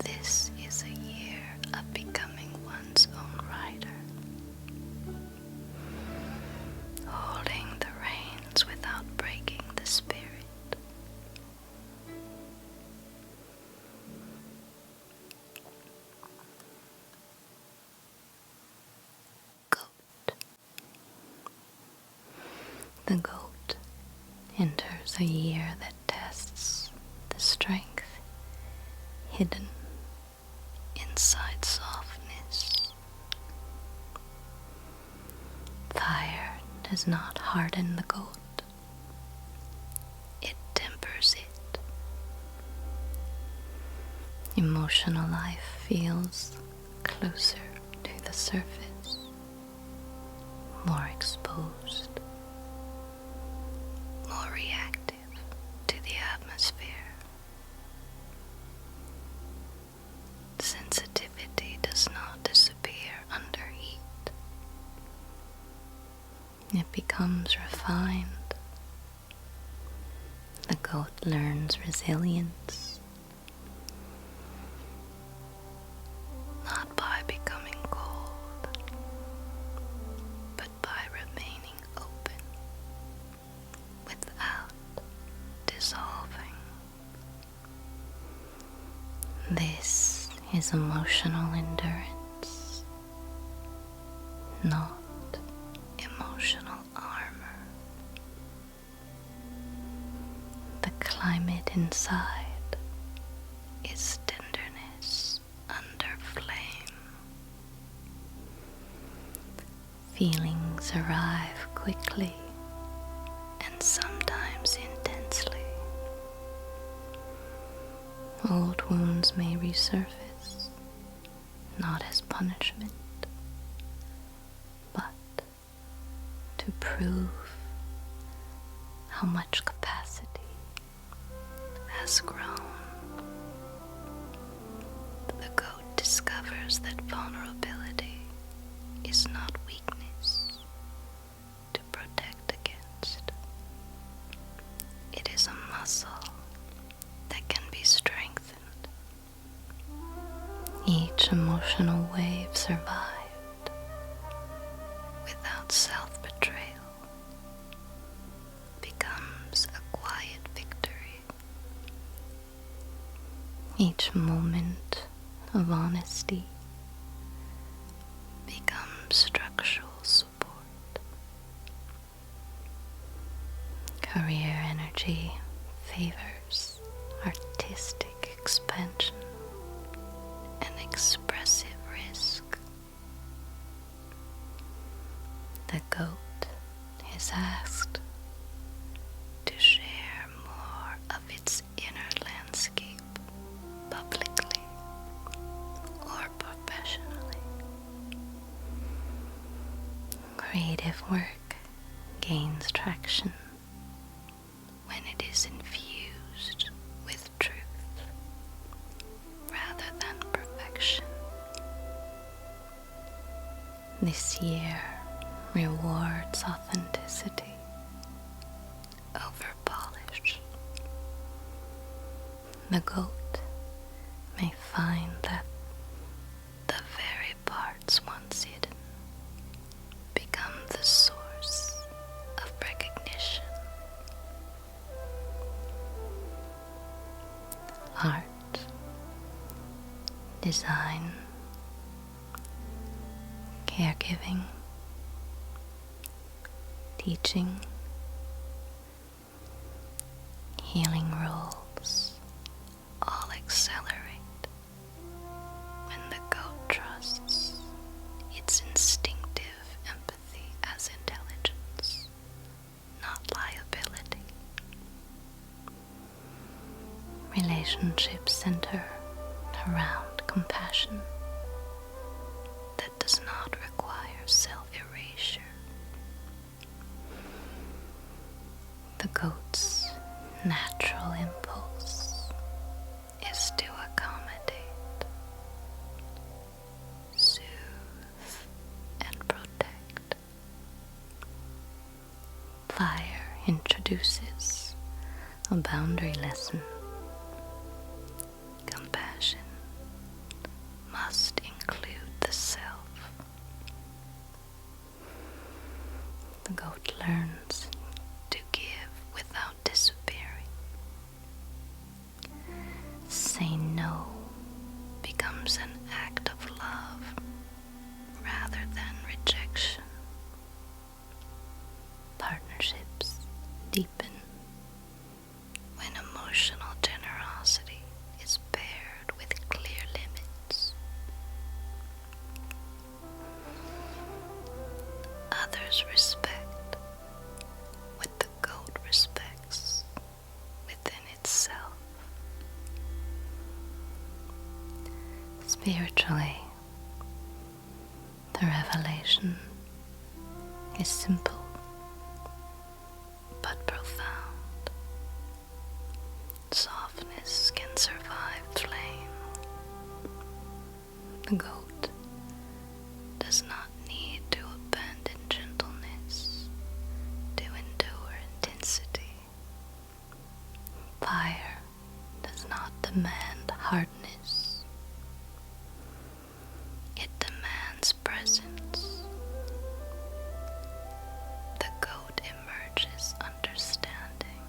This is a year of becoming one's own rider, holding the reins without breaking the spirit. The goat enters a year that tests the strength hidden inside softness. Fire does not harden the goat, it tempers it. Emotional life feels closer to the surface, more exposed, more reactive to the atmosphere. Sensitivity does not disappear under heat. It becomes refined. The goat learns resilience, not by becoming cold, but by remaining open without dissolving. This is emotional endurance, not emotional armor. The climate inside is tenderness under flame. Feelings arrive quickly and sometimes intensely. Old wounds may resurface, not as punishment, but to prove how much capacity has grown. The goat discovers that vulnerability is not weakness to protect against. It is a muscle that can be strengthened. Each emotional wave survived without self-betrayal becomes a quiet victory. Each moment of honesty becomes structural support. Career energy favors artistic expansion and expressive risk. The goat is asked to share more of its inner landscape publicly or professionally. Creative work gains traction when it is infused with truth rather than perfection. This year rewards authenticity over polish. The goat may find that the very parts once hidden become the source of recognition. Art, design, caregiving, teaching, healing roles all accelerate when the goat trusts its instinctive empathy as intelligence, not liability. Relationships center around compassion that does not require self-erasure. The goat's natural impulse is to accommodate, soothe, and protect. Fire introduces a boundary lesson. Compassion must include the self. The goat learns to give without disappearing. Saying no becomes an act of love rather than rejection. Partnerships deepen when emotional generosity is paired with clear limits. Others respect what the goat respects within itself. Spiritually, the revelation is simple but profound. Softness can survive flame. The goat does not need to abandon gentleness to endure intensity. Fire does not demand hardness. It demands presence. The goat emerges understanding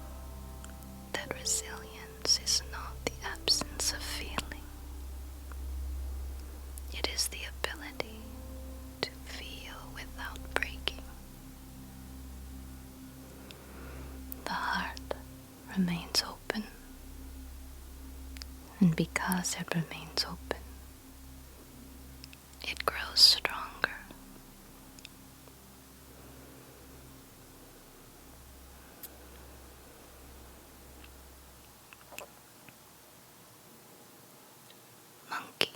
that resilience is not the absence of feeling. It is the ability to feel without breaking. The heart remains open, and because it remains open, it grows stronger. Monkey.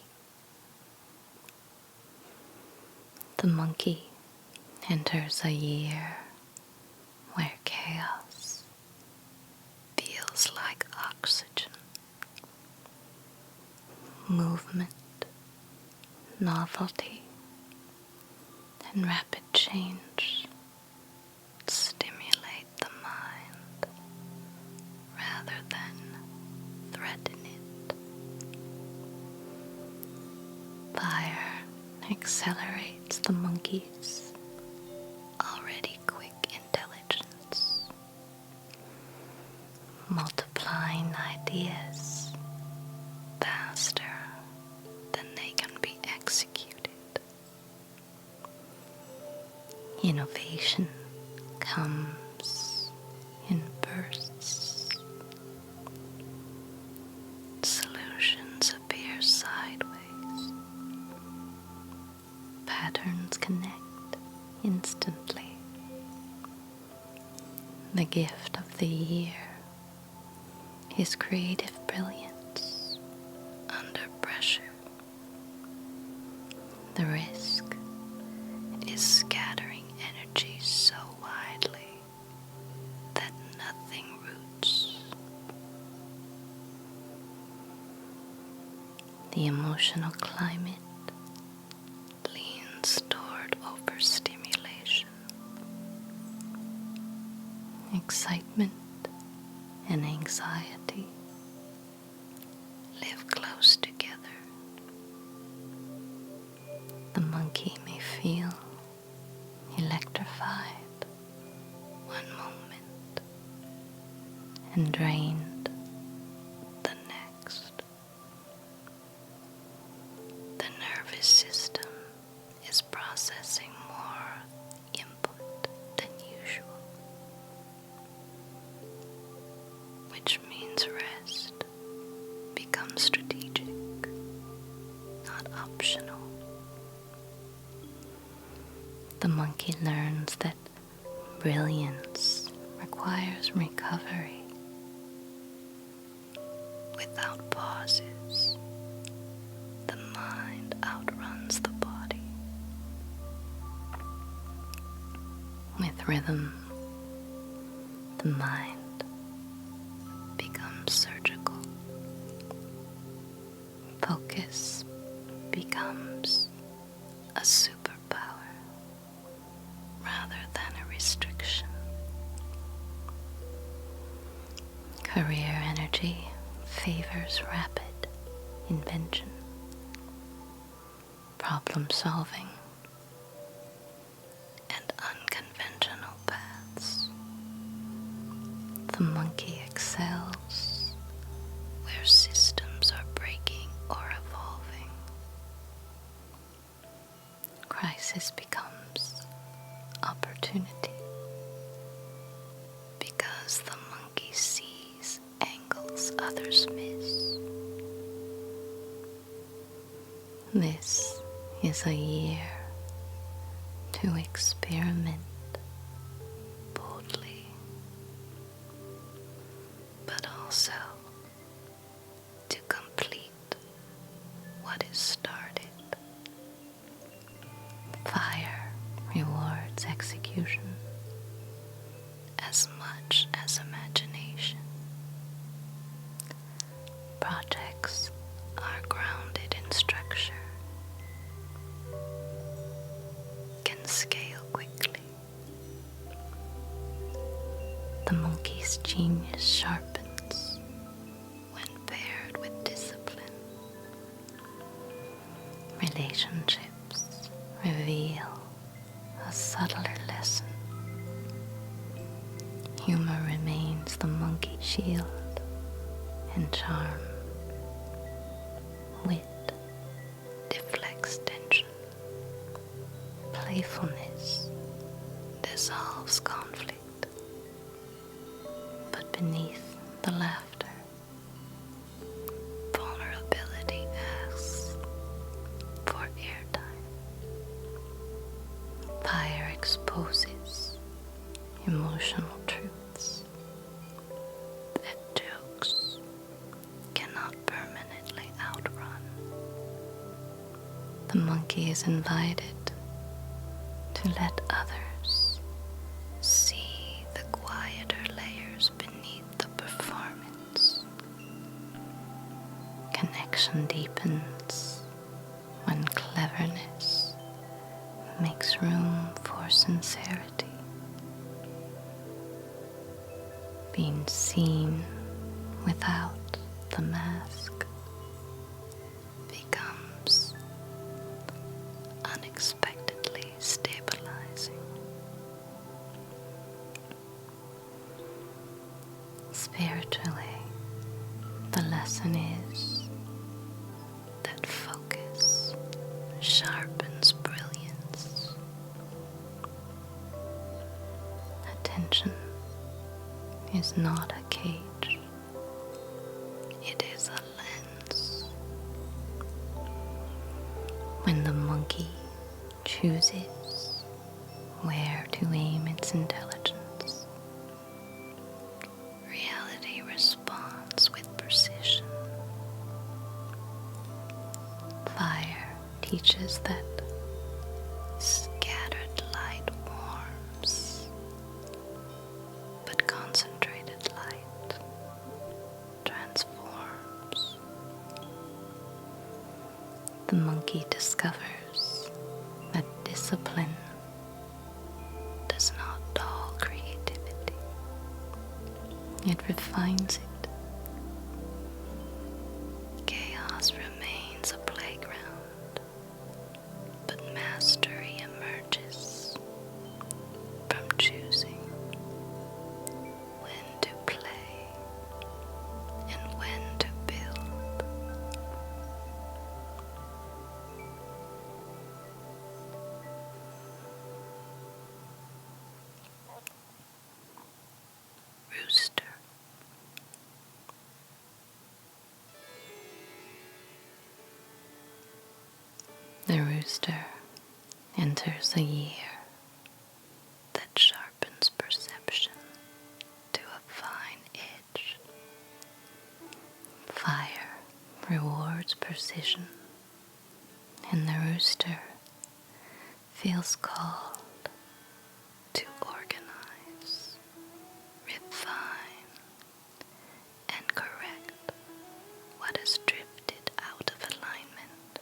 The monkey enters a year where chaos feels like oxygen. Movement, novelty, and rapid change stimulate the mind rather than threaten it. Fire accelerates the monkey's already quick intelligence, multiplying ideas faster than they can be executed. Innovation comes in bursts. Solutions appear sideways. Patterns connect instantly. The gift of the year is creative brilliance under pressure. The risk is scattering energy so widely that nothing roots. The emotional climate leans toward overstimulation. Excitement and anxiety live close together. The monkey may feel electrified one moment and drained the next. The nervous system is processing more input than usual, which means rest becomes strategic, not optional. The monkey learns that brilliance requires recovery. without pauses. The mind outruns the body. With rhythm, the mind becomes surgical. Focus becomes a superpower rather than a restriction. Career energy favors rapid invention, problem solving, and unconventional paths. The monkey excels where systems are breaking or evolving. Crisis becomes opportunity because the monkey sees angles others miss. This is a year to experiment boldly, but also to complete what is started. Fire rewards execution as much as imagination. Projects are grounded in structure, can scale quickly. The monkey's genius sharpens when paired with discipline. Relationships reveal a subtler lesson. Humor remains the monkey's shield and charm. Wit deflects tension. Playfulness dissolves conflict. But beneath the laughter, vulnerability asks for airtime. Fire exposes emotional truths that jokes cannot permanently outrun. The monkey is invited to let others see the quieter layers beneath the performance. Connection deepens when cleverness makes room for sincerity. Being seen without the mask becomes unexpectedly stabilizing. Spiritually, the lesson is that focus sharpens brilliance. Attention is not a cage, it is a lens. When the monkey chooses where to aim its intelligence, reality responds with precision. Fire teaches that scattered light warms, but concentrated light transforms. The monkey discovers that discipline does not dull creativity, it refines it. Chaos remains a playground, but mastery emerges from choosing when to play and when to build. Rooster. The rooster enters a year that sharpens perception to a fine edge. Fire rewards precision, and the rooster feels called to organize, refine, and correct what has drifted out of alignment.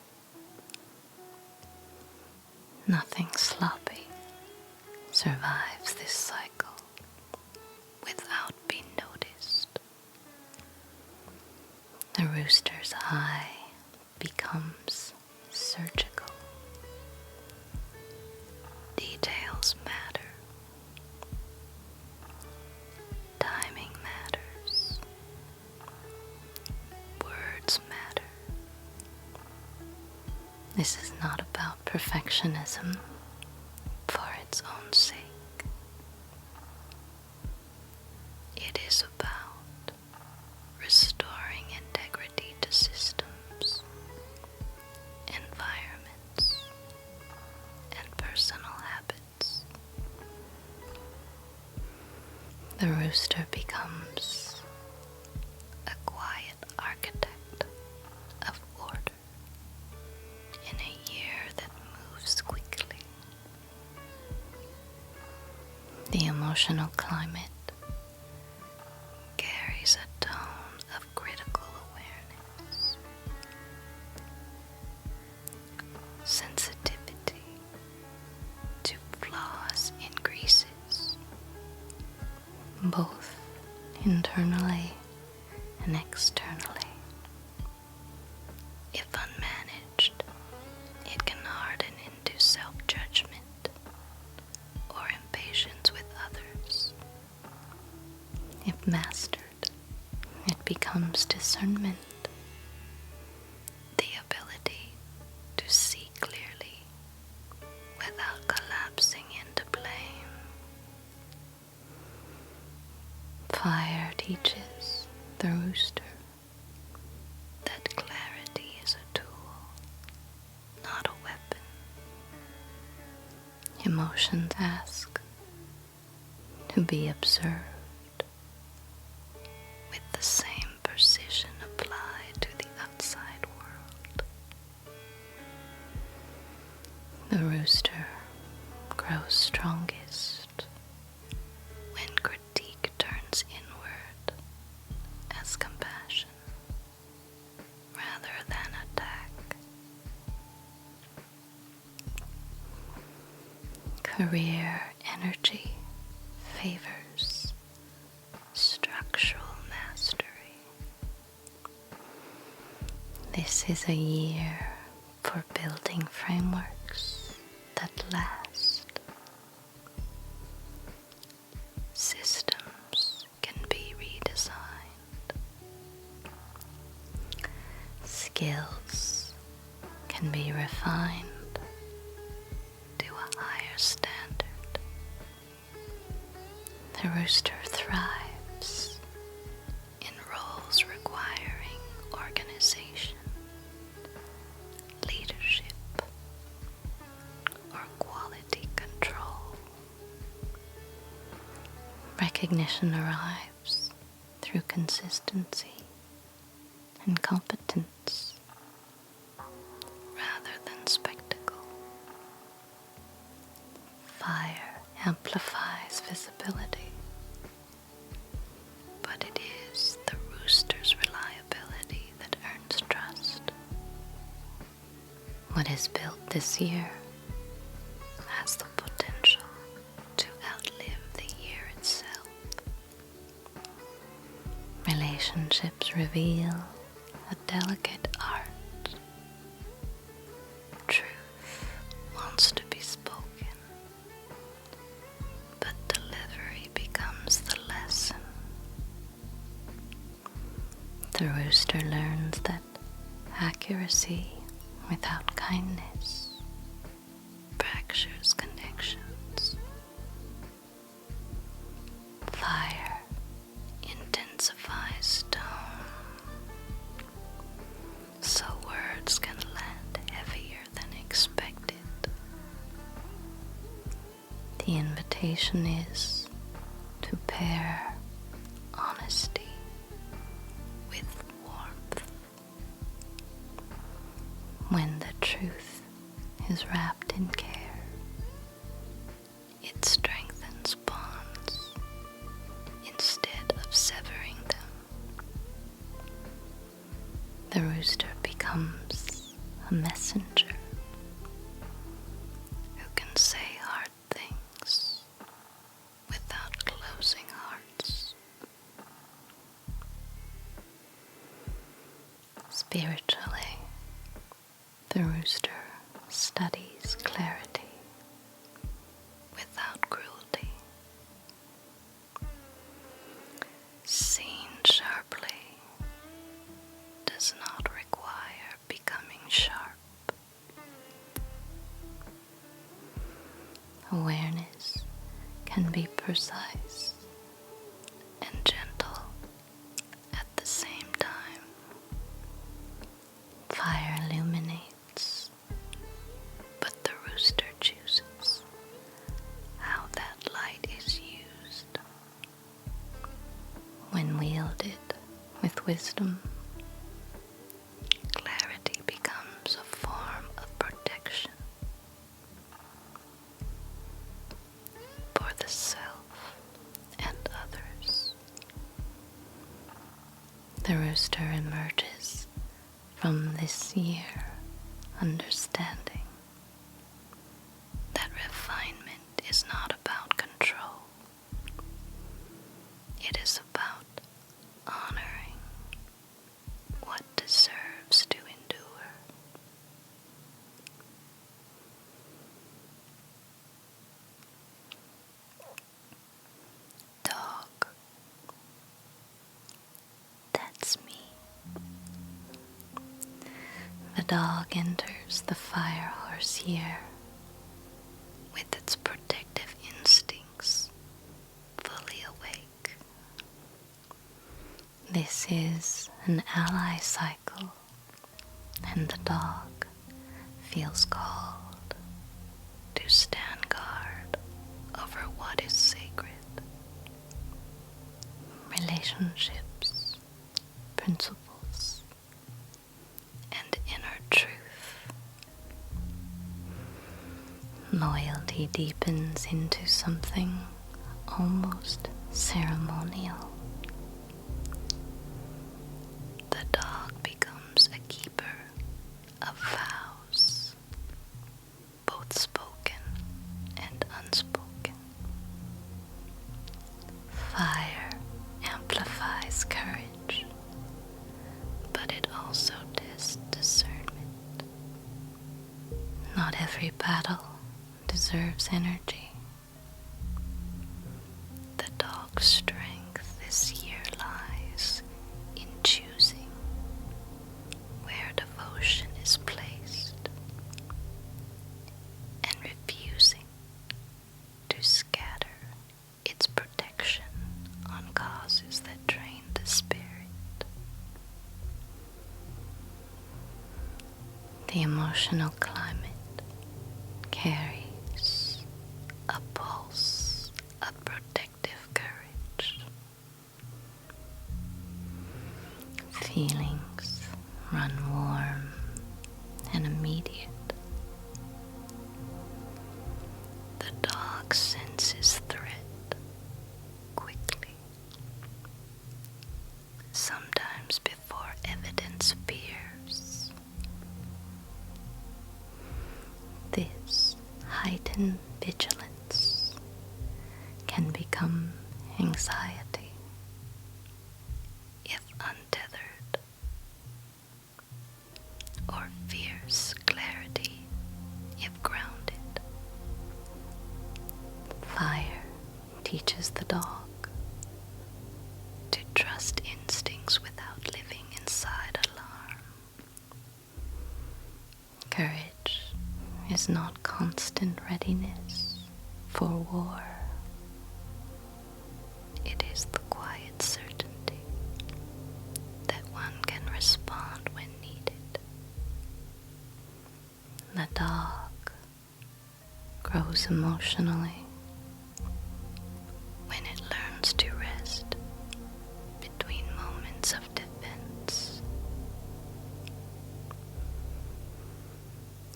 Nothing sloppy survives this cycle without being noticed. The rooster's eye becomes surgical. Details matter. Timing matters. Words matter. This is not about perfectionism for its own sake. It is about restoring integrity to systems, environments, and personal habits. The rooster becomes a quiet architect of order in a year that moves quickly. The emotional climate carries a tone of critical awareness, sensitivity to flaws increases, both internally and externally. If unmanaged, it can harden into self-judgment or impatience with others. If mastered, it becomes discernment, the ability to see clearly without collapsing into blame. Fire teaches the rooster that clarity is a tool, not a weapon. Emotions ask to be observed with the same precision applied to the outside world. The rooster grows strongest when critique turns inward as compassion rather than attack. Career energy favors structural mastery. This is a year for building frameworks that last. Systems can be redesigned. Skills can be refined to a higher standard. The rooster thrives in roles requiring organization, leadership, or quality control. Recognition arrives through consistency and competence rather than spectacle. Fire amplifies visibility, but it is the rooster's reliability that earns trust. What is built this year has the potential to outlive the year itself. Relationships reveal a delicate art. Truth wants to be spoken, but delivery becomes the lesson. The rooster learns that accuracy without kindness fractures connections. Fire intensifies tone, so words can land heavier than expected. The invitation is to pair honesty with warmth, is wrapped in care. It strengthens bonds instead of severing them. The rooster becomes a messenger who can say hard things without closing hearts. Spiritually, the rooster studies clarity without cruelty. Seen sharply does not require becoming sharp. Awareness can be precise and gentle at the same time. Fire illuminates, but the rooster chooses how that light is used. When wielded with wisdom, clarity becomes a form of protection for the self and others. The rooster emerges from this year understanding that refinement is not about control. It is about honoring what deserves to endure. Dog. That's me. The dog enters the fire horse year with its protective instincts fully awake. This is an ally cycle, and the dog feels called to stand guard over what is sacred. Relationships, principles, and inner truth. Loyalty deepens into something almost ceremonial. The dog becomes a keeper of vows, both spoken and unspoken. Fire amplifies courage, but it also tests discernment. Not every battle deserves energy. The dog's strength this year lies in choosing where devotion is placed and refusing to scatter its protection on causes that drain the spirit. The emotional climate carries a pulse of protective courage. Feelings run warm and immediate. The dog senses threat quickly, sometimes before evidence appears. This heightened vigilance can become anxiety if untethered, or fierce clarity if grounded. Fire teaches the dog to trust instincts without living inside alarm. Courage is not constant readiness for war. It is the quiet certainty that one can respond when needed. The dog grows emotionally when it learns to rest between moments of defense.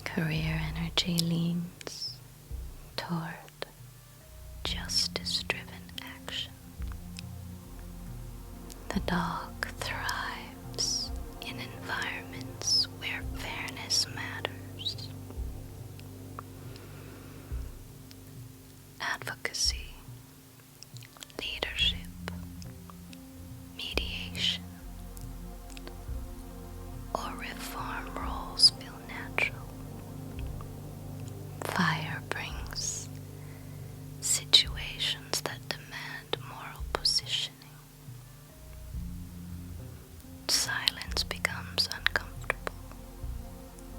Career energy energy leans toward justice-driven action. The dog thrives in environments where fairness matters. Advocacy, leadership, mediation, or reform roles feel natural. Fire brings situations that demand moral positioning. Silence becomes uncomfortable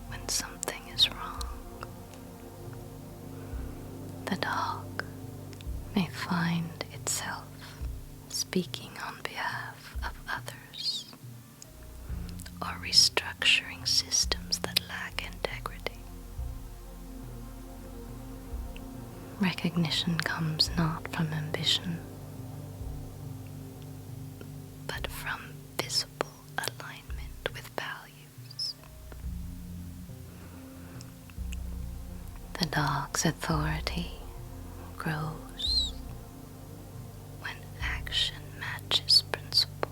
when something is wrong. The dog may find itself speaking on behalf of others or restructuring systems that lack integrity. Recognition comes not from ambition, but from visible alignment with values. The dog's authority grows when action matches principle.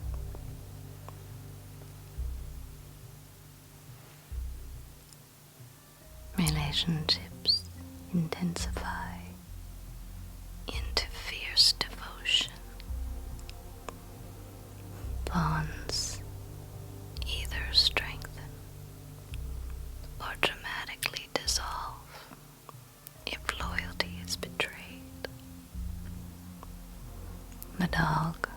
Relationships intensify into fierce devotion. Bonds either strengthen or dramatically dissolve if loyalty is betrayed. The dog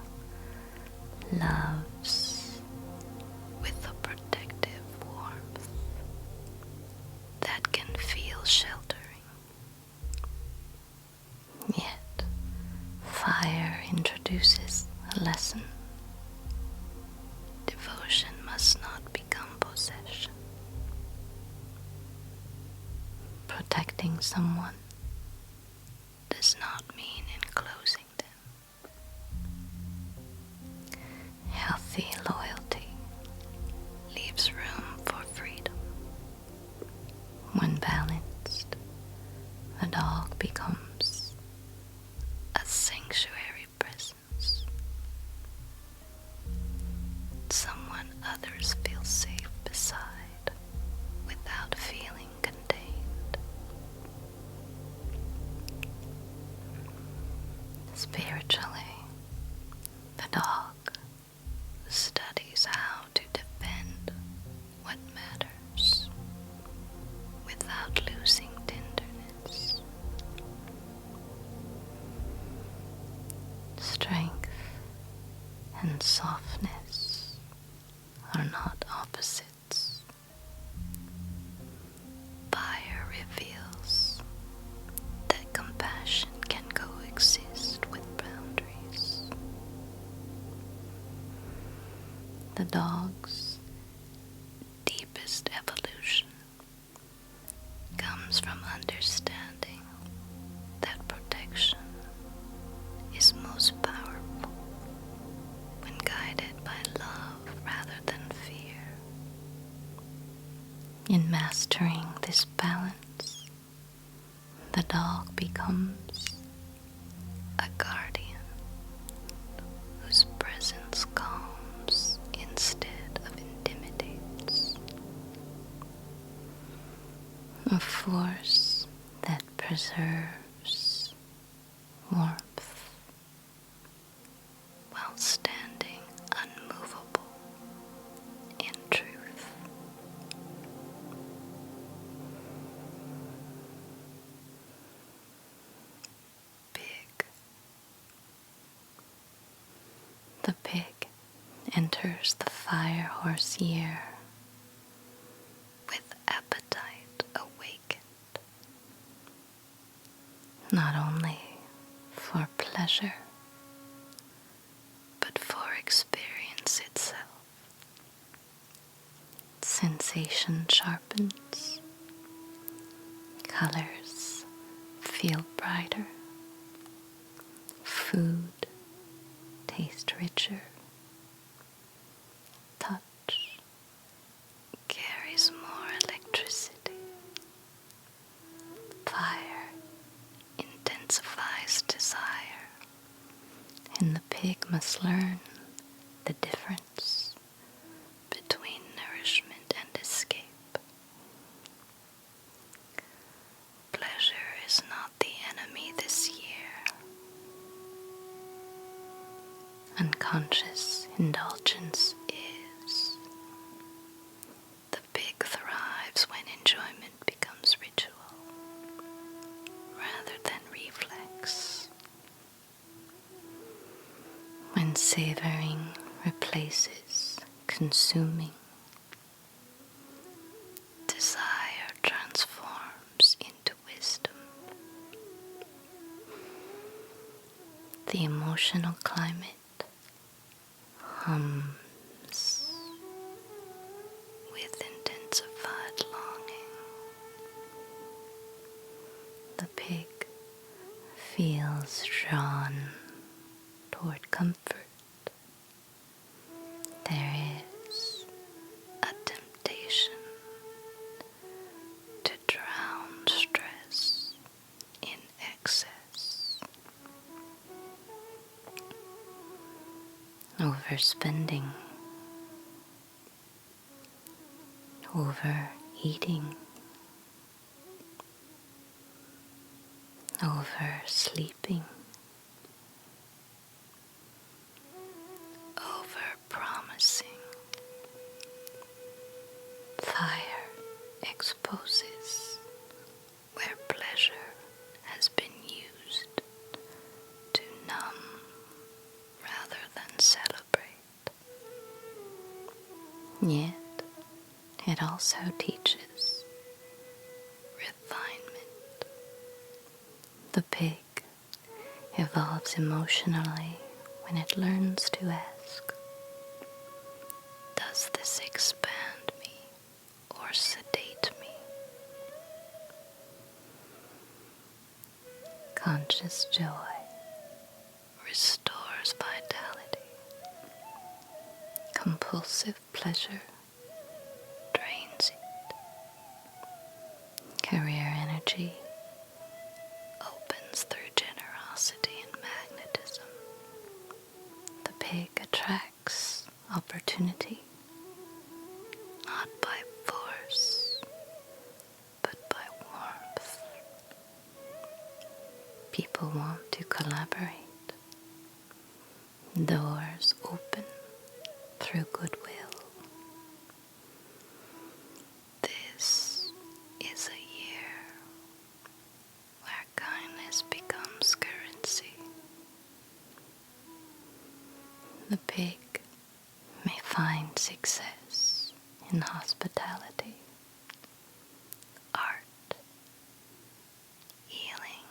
loves with a protective warmth that can feel sheltering. Yet, fire introduces a lesson. Devotion must not become possession. Protecting someone does not mean enclosing them. Healthy loyalty leaves room for freedom. When balanced, the dog becomes a sanctuary presence. Someone others feel safe beside without feeling contained. Spiritually, the dog studies how to defend what matters without losing tenderness. Strength and softness are not opposites. Fire reveals that compassion can coexist with boundaries. The dog's deepest evolution comes from understanding that protection is most powerful when guided by love rather than fear. In mastering this balance, the dog becomes a guardian whose presence calms instead of intimidates. A force that preserves warmth while standing unmovable in truth. Pig. The pig enters the fire horse year with appetite awakened, not only for pleasure, but for experience itself. Sensation sharpens, colors feel brighter, food tastes richer, touch carries more electricity. must learn the difference between nourishment and escape. Pleasure is not the enemy this year. Unconscious indulgence is. The pig thrives when enjoyment becomes ritual rather than reflex. When savoring replaces consuming, desire transforms into wisdom. The emotional climate hums with intensified longing. The pig feels drawn toward comfort. There is a temptation to drown stress in excess. Overspending, overeating, oversleeping, overpromising. Fire exposes where pleasure has been used to numb rather than celebrate. Yet, it also teaches refinement. The pig evolves emotionally when it learns to ask, does this expand me or sedate me? Conscious joy restores vitality. Compulsive pleasure drains it. Career energy opens through generosity and magnetism. The pig attracts opportunity, not by force, but by warmth. People want to collaborate. Doors open through goodwill. This is a year where kindness becomes currency. The pig may find success in hospitality, art, healing,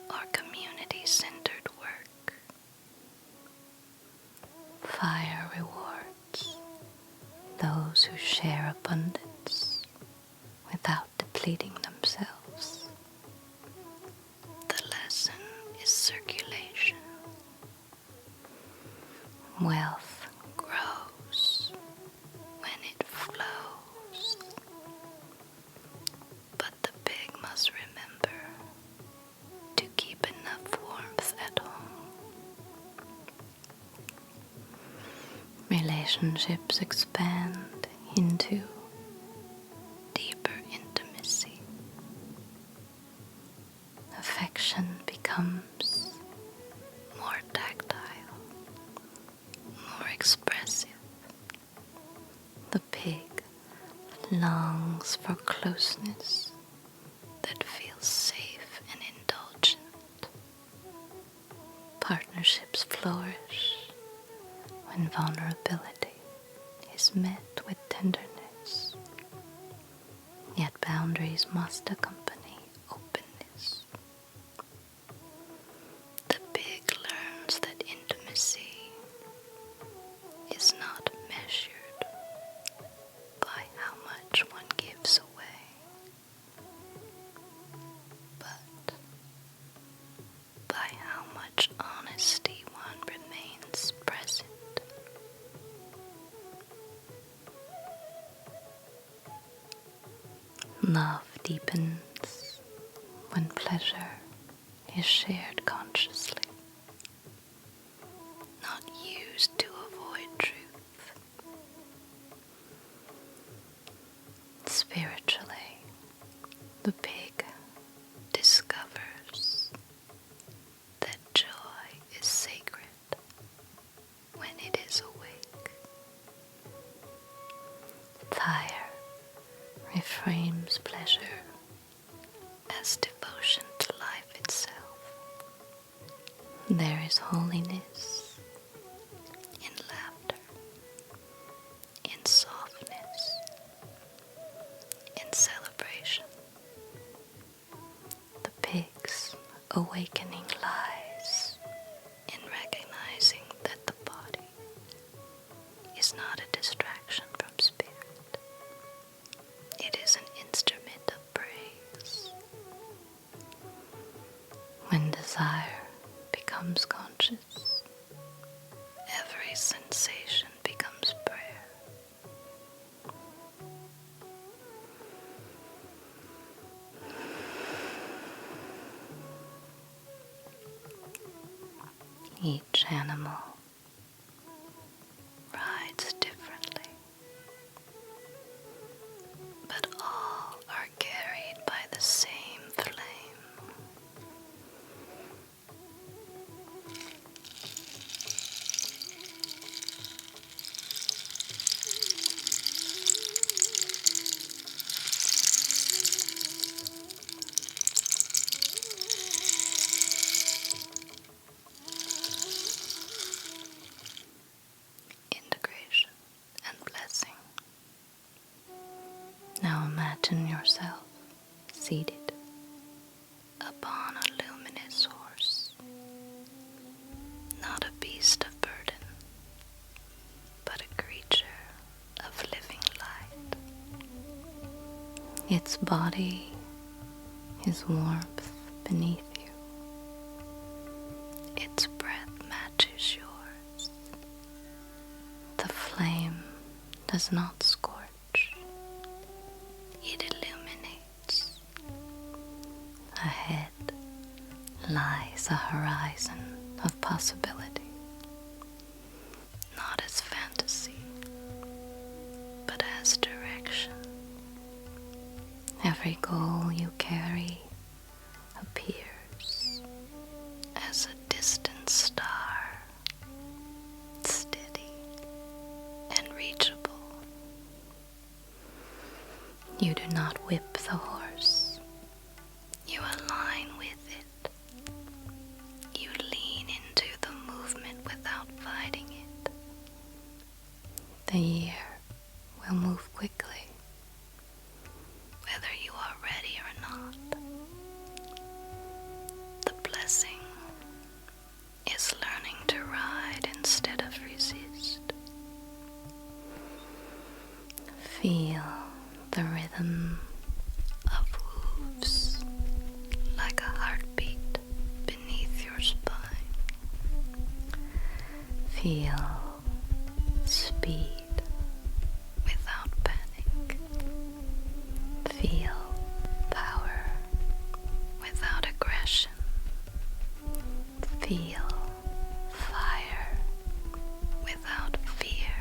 or community-centered work. Fire rewards those who share abundance without depleting themselves. The lesson is circulation. Wealth grows when it flows. But the pig must remember to keep enough warmth at home. Relationships expand into deeper intimacy. Affection becomes more tactile, more expressive. The pig longs for closeness that feels safe and indulgent. Partnerships flourish when vulnerability is met with tenderness. Yet boundaries must accompany openness. The pig learns that intimacy is not measured by how much one gives away, but by how much honesty one remains present. Love deepens when pleasure is shared consciously. it is awake. Fire reframes pleasure as devotion to life itself. There is holiness in laughter, in softness, in celebration. The pig's awakening lies in recognizing that the body is not a distraction from spirit. It is an instrument of praise. When desire becomes conscious, every sensation becomes prayer. Each animal rides differently, but all are carried by the same flame. Integration and blessing. Now imagine yourself seated upon a luminous horse, not a beast of burden, but a creature of living light. Its body is warmth beneath you. Its breath matches yours. The flame does not scorch. It illuminates. Ahead lies a horizon of possibility, not as fantasy, but as direction. Every goal you carry appears as a distant star, steady and reachable. You do not whip the horse. You align with it. You lean into the movement without fighting it. The year will move quickly, whether you are ready or not. The blessing is learning to ride instead of resist. Feel the rhythm of hooves like a heartbeat beneath your spine. Feel speed without panic. Feel power without aggression. Feel fire without fear.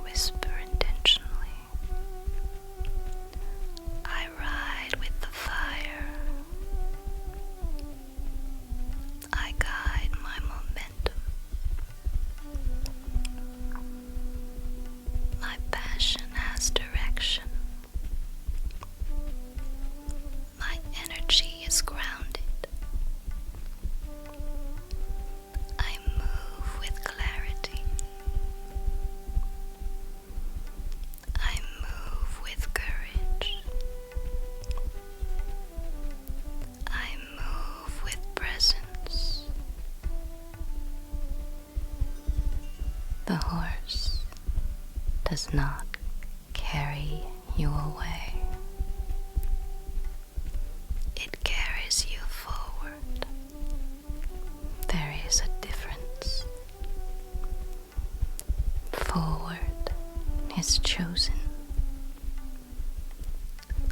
Whisper intentionally. I ride with the fire. I guide my momentum. My passion has direction. My energy is grounded. I move with clarity. I move with courage. I move with presence. The horse does not carry you away. It carries you forward. There is a difference. Forward is chosen.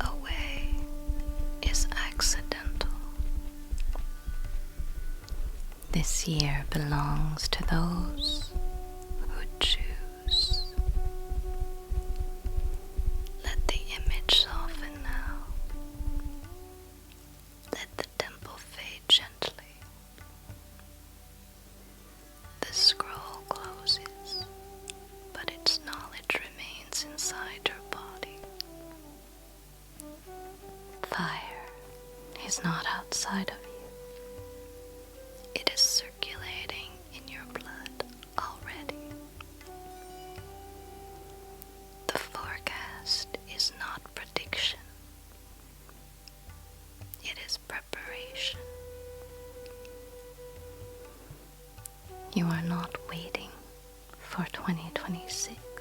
Away is accidental. This year belongs to those who choose. Let the image soften now. Let is not outside of you. It is circulating in your blood already. The forecast is not prediction. It is preparation. You are not waiting for 2026.